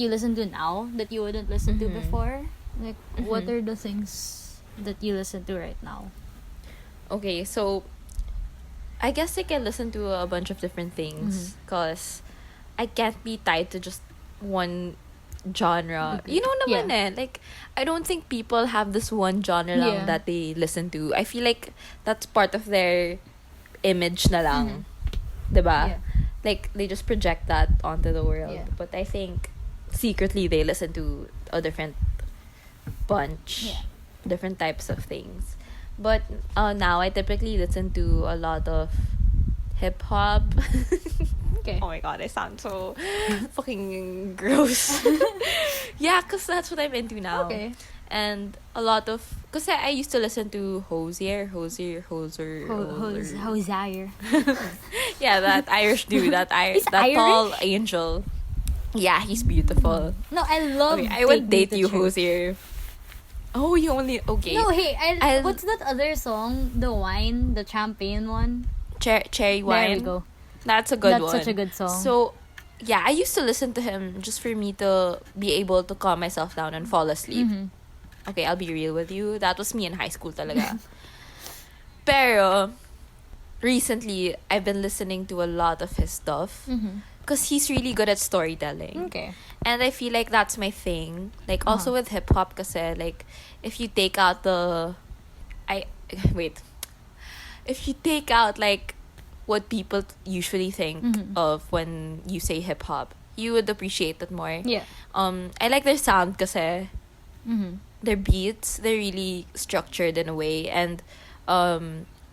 listen to now that you wouldn't listen to before. Like, what are the things that you listen to right now? Okay, so I guess I can listen to a bunch of different things because I can't be tied to just one genre. Okay. You know naman Yeah. eh. Like, I don't think people have this one genre lang Yeah. that they listen to. I feel like that's part of their image na lang. Diba? Yeah. Like, they just project that onto the world. Yeah. But I think secretly they listen to a different bunch. Yeah. Different types of things. But now I typically listen to a lot of hip hop. Okay. Oh my god, I sound so fucking gross. Yeah, because that's what I'm into now. Okay. And a lot of Kasi I used to listen to Hozier. Hosier. Yeah, that Irish dude, that He's that tall Irish? angel. Yeah, he's beautiful. No, I love. Okay, I would Me date to you, Church. Hosier. Oh, you only okay. No, hey, I'll- what's that other song? The wine, the champagne one. Cherry wine. There we go. That's a good That's one. such a good song. So, yeah, I used to listen to him just for me to be able to calm myself down and fall asleep. Mhm. Okay, I'll be real with you. That was me in high school talaga. Pero, recently, I've been listening to a lot of his stuff. Mhm. Because he's really good at storytelling. Okay. And I feel like that's my thing. Like, also Uh-huh. with hip-hop kasi, like, if you take out the... Wait. If you take out, like, what people usually think Mhm. of when you say hip-hop, you would appreciate it more. Yeah. I like their sound kasi Mhm. their beats, they're really structured in a way, and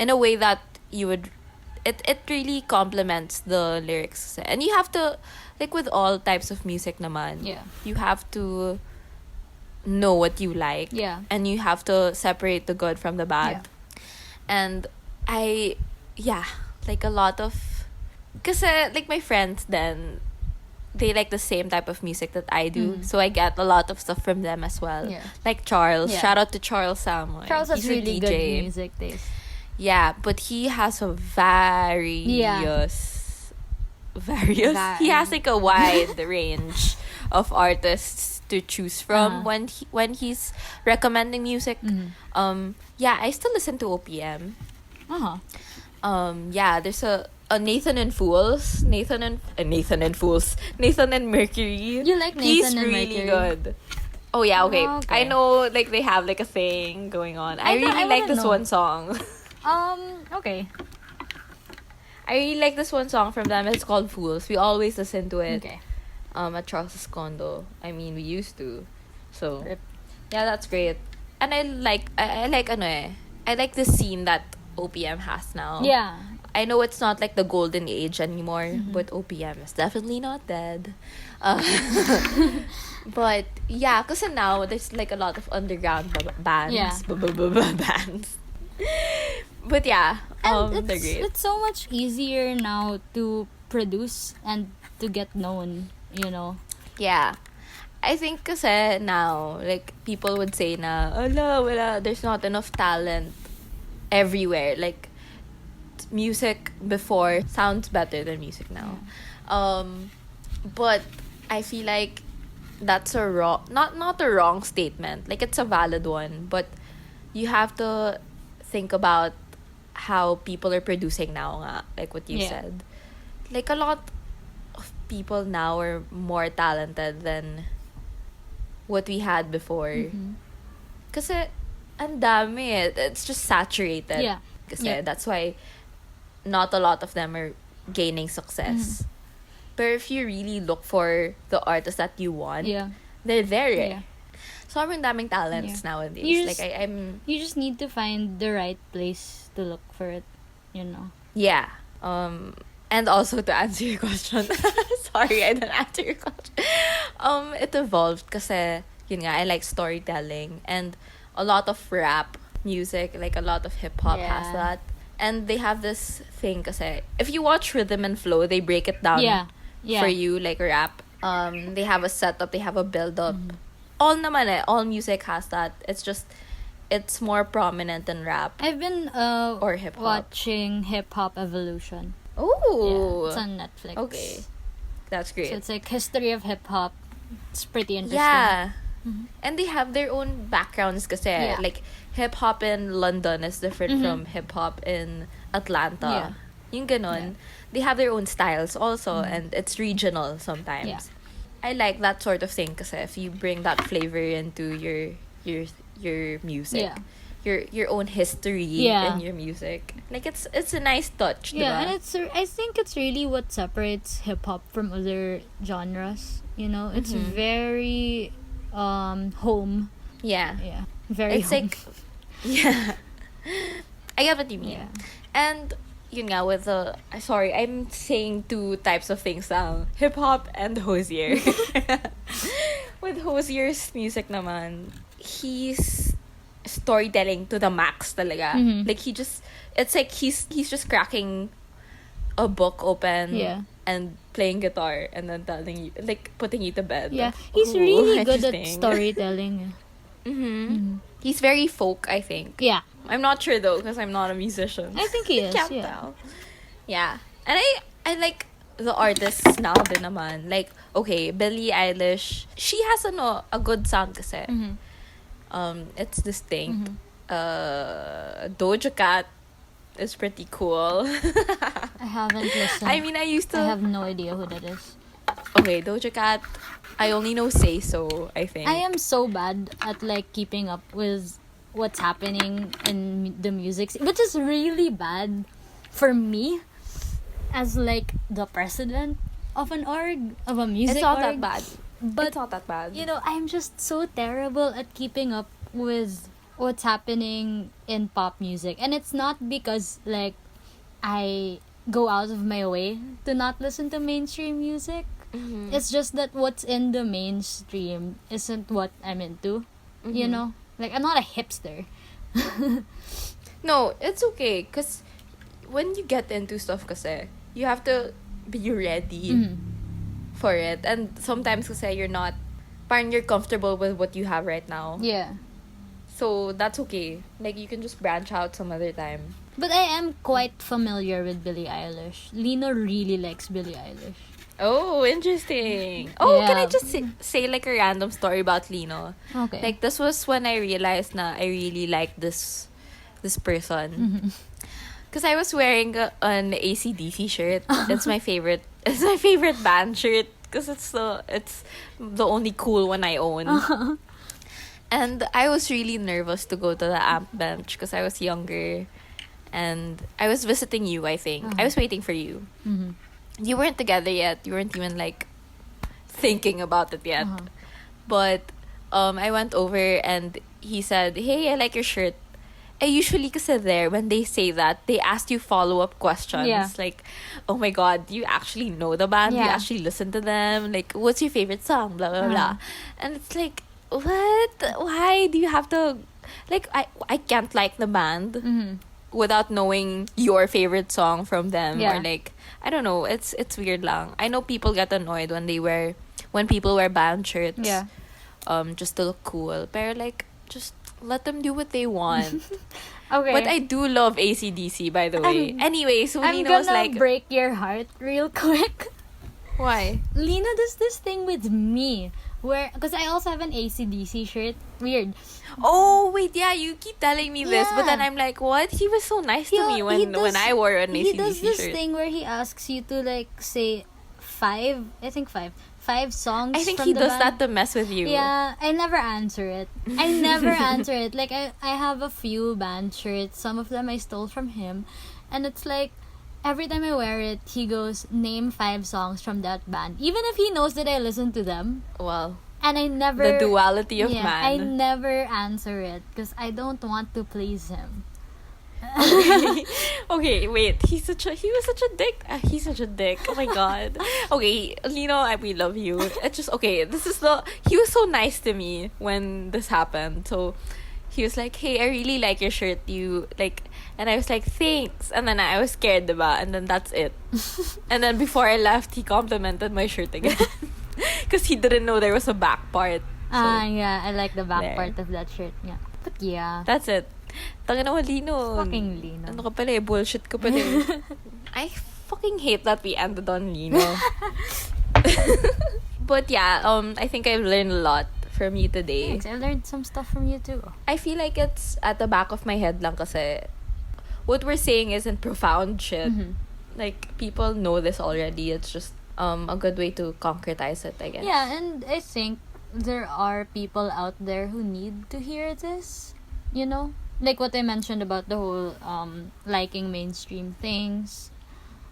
in a way that you would it really complements the lyrics. And you have to, like with all types of music naman, Yeah. you have to know what you like, Yeah. and you have to separate the good from the bad. And like a lot of, kasi like my friends then, they like the same type of music that I do. Mhm. So I get a lot of stuff from them as well. Yeah. Like Charles. Yeah. Shout out to Charles Samuel. Charles has He's a really DJ. good music taste. Yeah, but he has a various. He has like a wide range of artists to choose from when he's recommending music. Mhm. Yeah, I still listen to OPM. Uh-huh. Yeah, there's a Nathan and Fools. Nathan and Mercury. You like He's Nathan and really Mercury? good. Oh yeah, okay. Oh, okay. I know, like they have like a thing going on. I really like wanna this know. one song. Okay. I really like this one song from them. It's called Fools. We always listen to it. Okay. At Charles's condo. I mean, we used to. So Rip. yeah, that's great. And I like I like the scene that OPM has now. Yeah. I know it's not like the golden age anymore, Mhm. but OPM is definitely not dead. But yeah, because now there's like a lot of underground bands. Yeah. Bands. But yeah, And they're great. it's so much easier now to produce and to get known, you know. Yeah. I think kasi now, like, people would say na, wala, there's not enough talent everywhere. Like, music before sounds better than music now. But I feel like that's a wrong, not a wrong statement. Like, it's a valid one. But you have to think about how people are producing now nga, like what you Yeah. said. Like, a lot of people now are more talented than what we had before. Mhm. Kasi, ang dami eh. It's just saturated. Yeah. Kasi Yeah. that's why not a lot of them are gaining success. But if you really look for the artists that you want, Yeah. they're there eh. Yeah. Sobrang daming talents Yeah. nowadays. You Like, just- I'm... You just need to find the right place to look for it, you know. Yeah. And also to answer your question. Sorry, I didn't answer your question. It evolved kasi, yun nga, I like storytelling. And a lot of rap music, like a lot of hip-hop has Yeah. that. And they have this thing kasi, if you watch Rhythm and Flow, they break it down Yeah. Yeah. for you, like rap. They have a setup, they have a build-up. All naman eh, all music has that. It's just, it's more prominent than rap. I've been Or hip-hop. watching Hip Hop Evolution. Oh! Yeah, it's on Netflix. Okay. That's great. So it's like history of hip hop. It's pretty interesting. Yeah. Mhm. And they have their own backgrounds kasi. Yeah. Like, hip-hop in London is different Mhm. from hip-hop in Atlanta. Yeah. Yung ganon. Yeah. They have their own styles also, Mhm. and it's regional sometimes. Yeah. I like that sort of thing kasi if you bring that flavor into your music. Yeah. Your own history Yeah. in your music. Like, it's a nice touch, Yeah, diba? and I think it's really what separates hip hop from other genres. You know, it's Mhm. very home. Yeah. Yeah, very. It's home. like, yeah. I get what you mean. Yeah. And yun nga, with the, sorry, I'm saying two types of things now. Hip-hop and Hosier. With Hosier's music naman, storytelling to the max talaga. Mhm. Like it's like he's just cracking a book open Yeah. and playing guitar and then telling you, like, putting you to bed. Yeah, he's Ooh, really good at interesting. storytelling. He's very folk, I think. Yeah, I'm not sure though because I'm not a musician. I think he is. Can't Yeah. tell. Yeah. And I like the artists now din naman. Like, okay, Billie Eilish, she has a good sound kasi. It's distinct. Doja Cat is pretty cool. I haven't listened. I mean, I used to. I have no idea who that is. Okay, Doja Cat. I only know Say So, I think. I am so bad at like keeping up with what's happening in the music scene, which is really bad for me as like the president of an org, of a music It's not org. that bad. But It's not that bad. you know, I'm just so terrible at keeping up with what's happening in pop music. And it's not because like I go out of my way to not listen to mainstream music. It's just that what's in the mainstream isn't what I'm into. You know? Like, I'm not a hipster. No, it's okay. Because when you get into stuff kasi, you have to be ready for it. And sometimes kasi you're not, parang you're comfortable with what you have right now. Yeah. So that's okay. Like, you can just branch out some other time. But I am quite familiar with Billie Eilish. Lino really likes Billie Eilish. Oh, interesting. Oh, Yeah. can I just say like a random story about Lino? Okay. Like, this was when I realized na I really like this person. Because I was wearing an AC/DC shirt. It's my favorite. It's my favorite band shirt. Because it's the only cool one I own. And I was really nervous to go to the amp bench because I was younger. And I was visiting you, I think. I was waiting for you. You weren't together yet. You weren't even like thinking about it yet. But I went over and he said, "Hey, I like your shirt." I usually, kasi there, when they say that, they ask you follow-up questions. Yeah. Like, oh my God, you actually know the band? You Yeah. actually listen to them? Like, what's your favorite song? Blah, blah, blah. And it's like, what? Why do you have to... Like, I can't like the band without knowing your favorite song from them. Yeah. Or like, I don't know. It's weird lang. I know people get annoyed when people wear band shirts. Yeah. Just to look cool. But like, just let them do what they want. Okay. But I do love AC/DC, by the way. Anyway, so I'm Lino gonna was like, break your heart real quick. why? Lina does this thing with me where, because I also have an AC/DC shirt. Weird. Oh, wait, yeah, you keep telling me this. But then Yeah. I'm like, what? He was so nice to me when I wore an AC/DC He does this shirt. thing where he asks you to like say five songs. I think from he the does band. that to mess with you. Yeah, I never answer it. I never answer it. Like, I have a few band shirts. Some of them I stole from him. And it's like, every time I wear it, he goes, name 5 songs from that band. Even if he knows that I listen to them. Well, And I never... the duality of yeah, I man. never answer it. Because I don't want to please him. Okay, wait. He was such a dick. He's such a dick. Oh my God. Okay, Lino, we love you. It's just, okay, he was so nice to me when this happened. So, he was like, "Hey, I really like your shirt. You, like," and I was like, "Thanks." And then I was scared, diba? And then that's it. And then before I left, he complimented my shirt again. Because he didn't know there was a back part. So, Yeah, I like the back there. part of that shirt. Yeah. But yeah. that's it. Tangina mo, Lino. Fucking Lino. Ano ka pala eh, bullshit ka pala eh. I fucking hate that we ended on Lino. But yeah, I think I've learned a lot from you today. Thanks. I learned some stuff from you too. I feel like it's at the back of my head lang kasi what we're saying isn't profound shit. Like, people know this already. It's just a good way to concretize it, I guess. Yeah, and I think there are people out there who need to hear this, you know? Like what I mentioned about the whole liking mainstream things.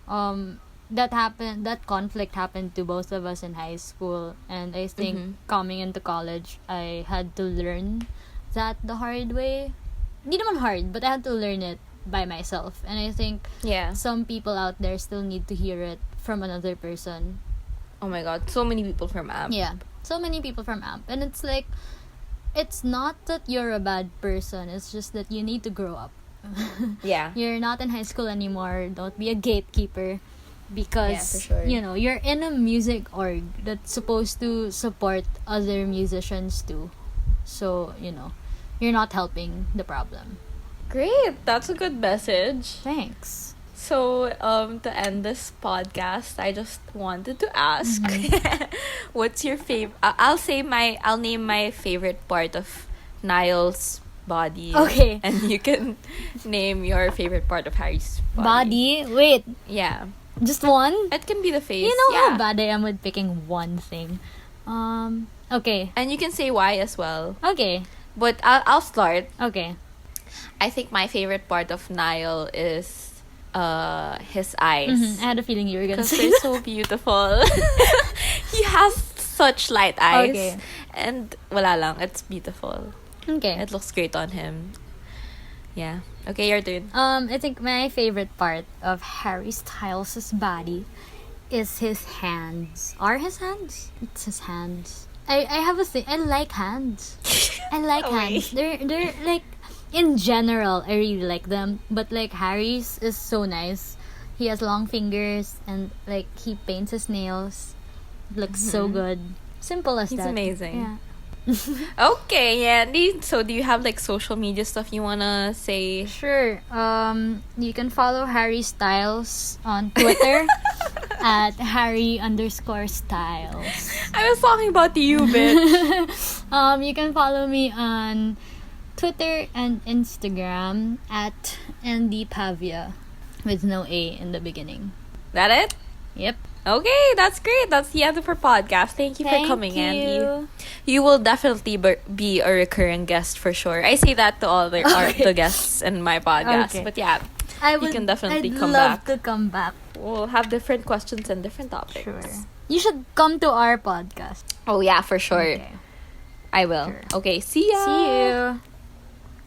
That conflict happened to both of us in high school, and I think coming into college I had to learn that the hard way. Hindi naman hard, but I had to learn it by myself. And I think Yeah. some people out there still need to hear it from another person. Oh my God. So many people from AMP. Yeah. So many people from AMP. And it's like, it's not that you're a bad person. It's just that you need to grow up. Yeah. You're not in high school anymore. Don't be a gatekeeper. Because, Yeah, for sure. you know, you're in a music org that's supposed to support other musicians too. So, you know, you're not helping the problem. Great. That's a good message. Thanks. So, to end this podcast, I just wanted to ask, what's your favorite? I'll name my favorite part of Niall's body. Okay. And you can name your favorite part of Harry's Body? Wait, Yeah. just one? It can be the face. You know yeah. how bad I am with picking one thing. Okay. And you can say why as well. Okay. But I'll start. Okay. I think my favorite part of Niall is his eyes. I had a feeling you were gonna Because say they're that. so beautiful. He has such light eyes. Okay. And wala lang, it's beautiful. Okay. It looks great on him. Yeah. Okay, your turn. I think my favorite part of Harry Styles' body is his hands. Are his hands? It's his hands. I have a thing. I like hands. I like hands. They're like, in general, I really like them. But like Harry's is so nice. He has long fingers and like he paints his nails. It looks so good. Simple as He's that. amazing. Yeah. Okay, Andy. So do you have like social media stuff you wanna say? Sure. You can follow Harry Styles on Twitter at Harry_Styles. I was talking about you, bitch. You can follow me on Twitter and Instagram at Andy Pavia with no A in the beginning. That it? Yep. Okay, that's great. That's the end of our podcast. Thank you for coming, Andy. You will definitely be a recurring guest for sure. I say that to all the guests in my podcast. Okay. But yeah, you can definitely I'd come love back. to come back. We'll have different questions and different topics. Sure. You should come to our podcast. Oh yeah, for sure. Okay. I will. Sure. Okay, see ya. See you.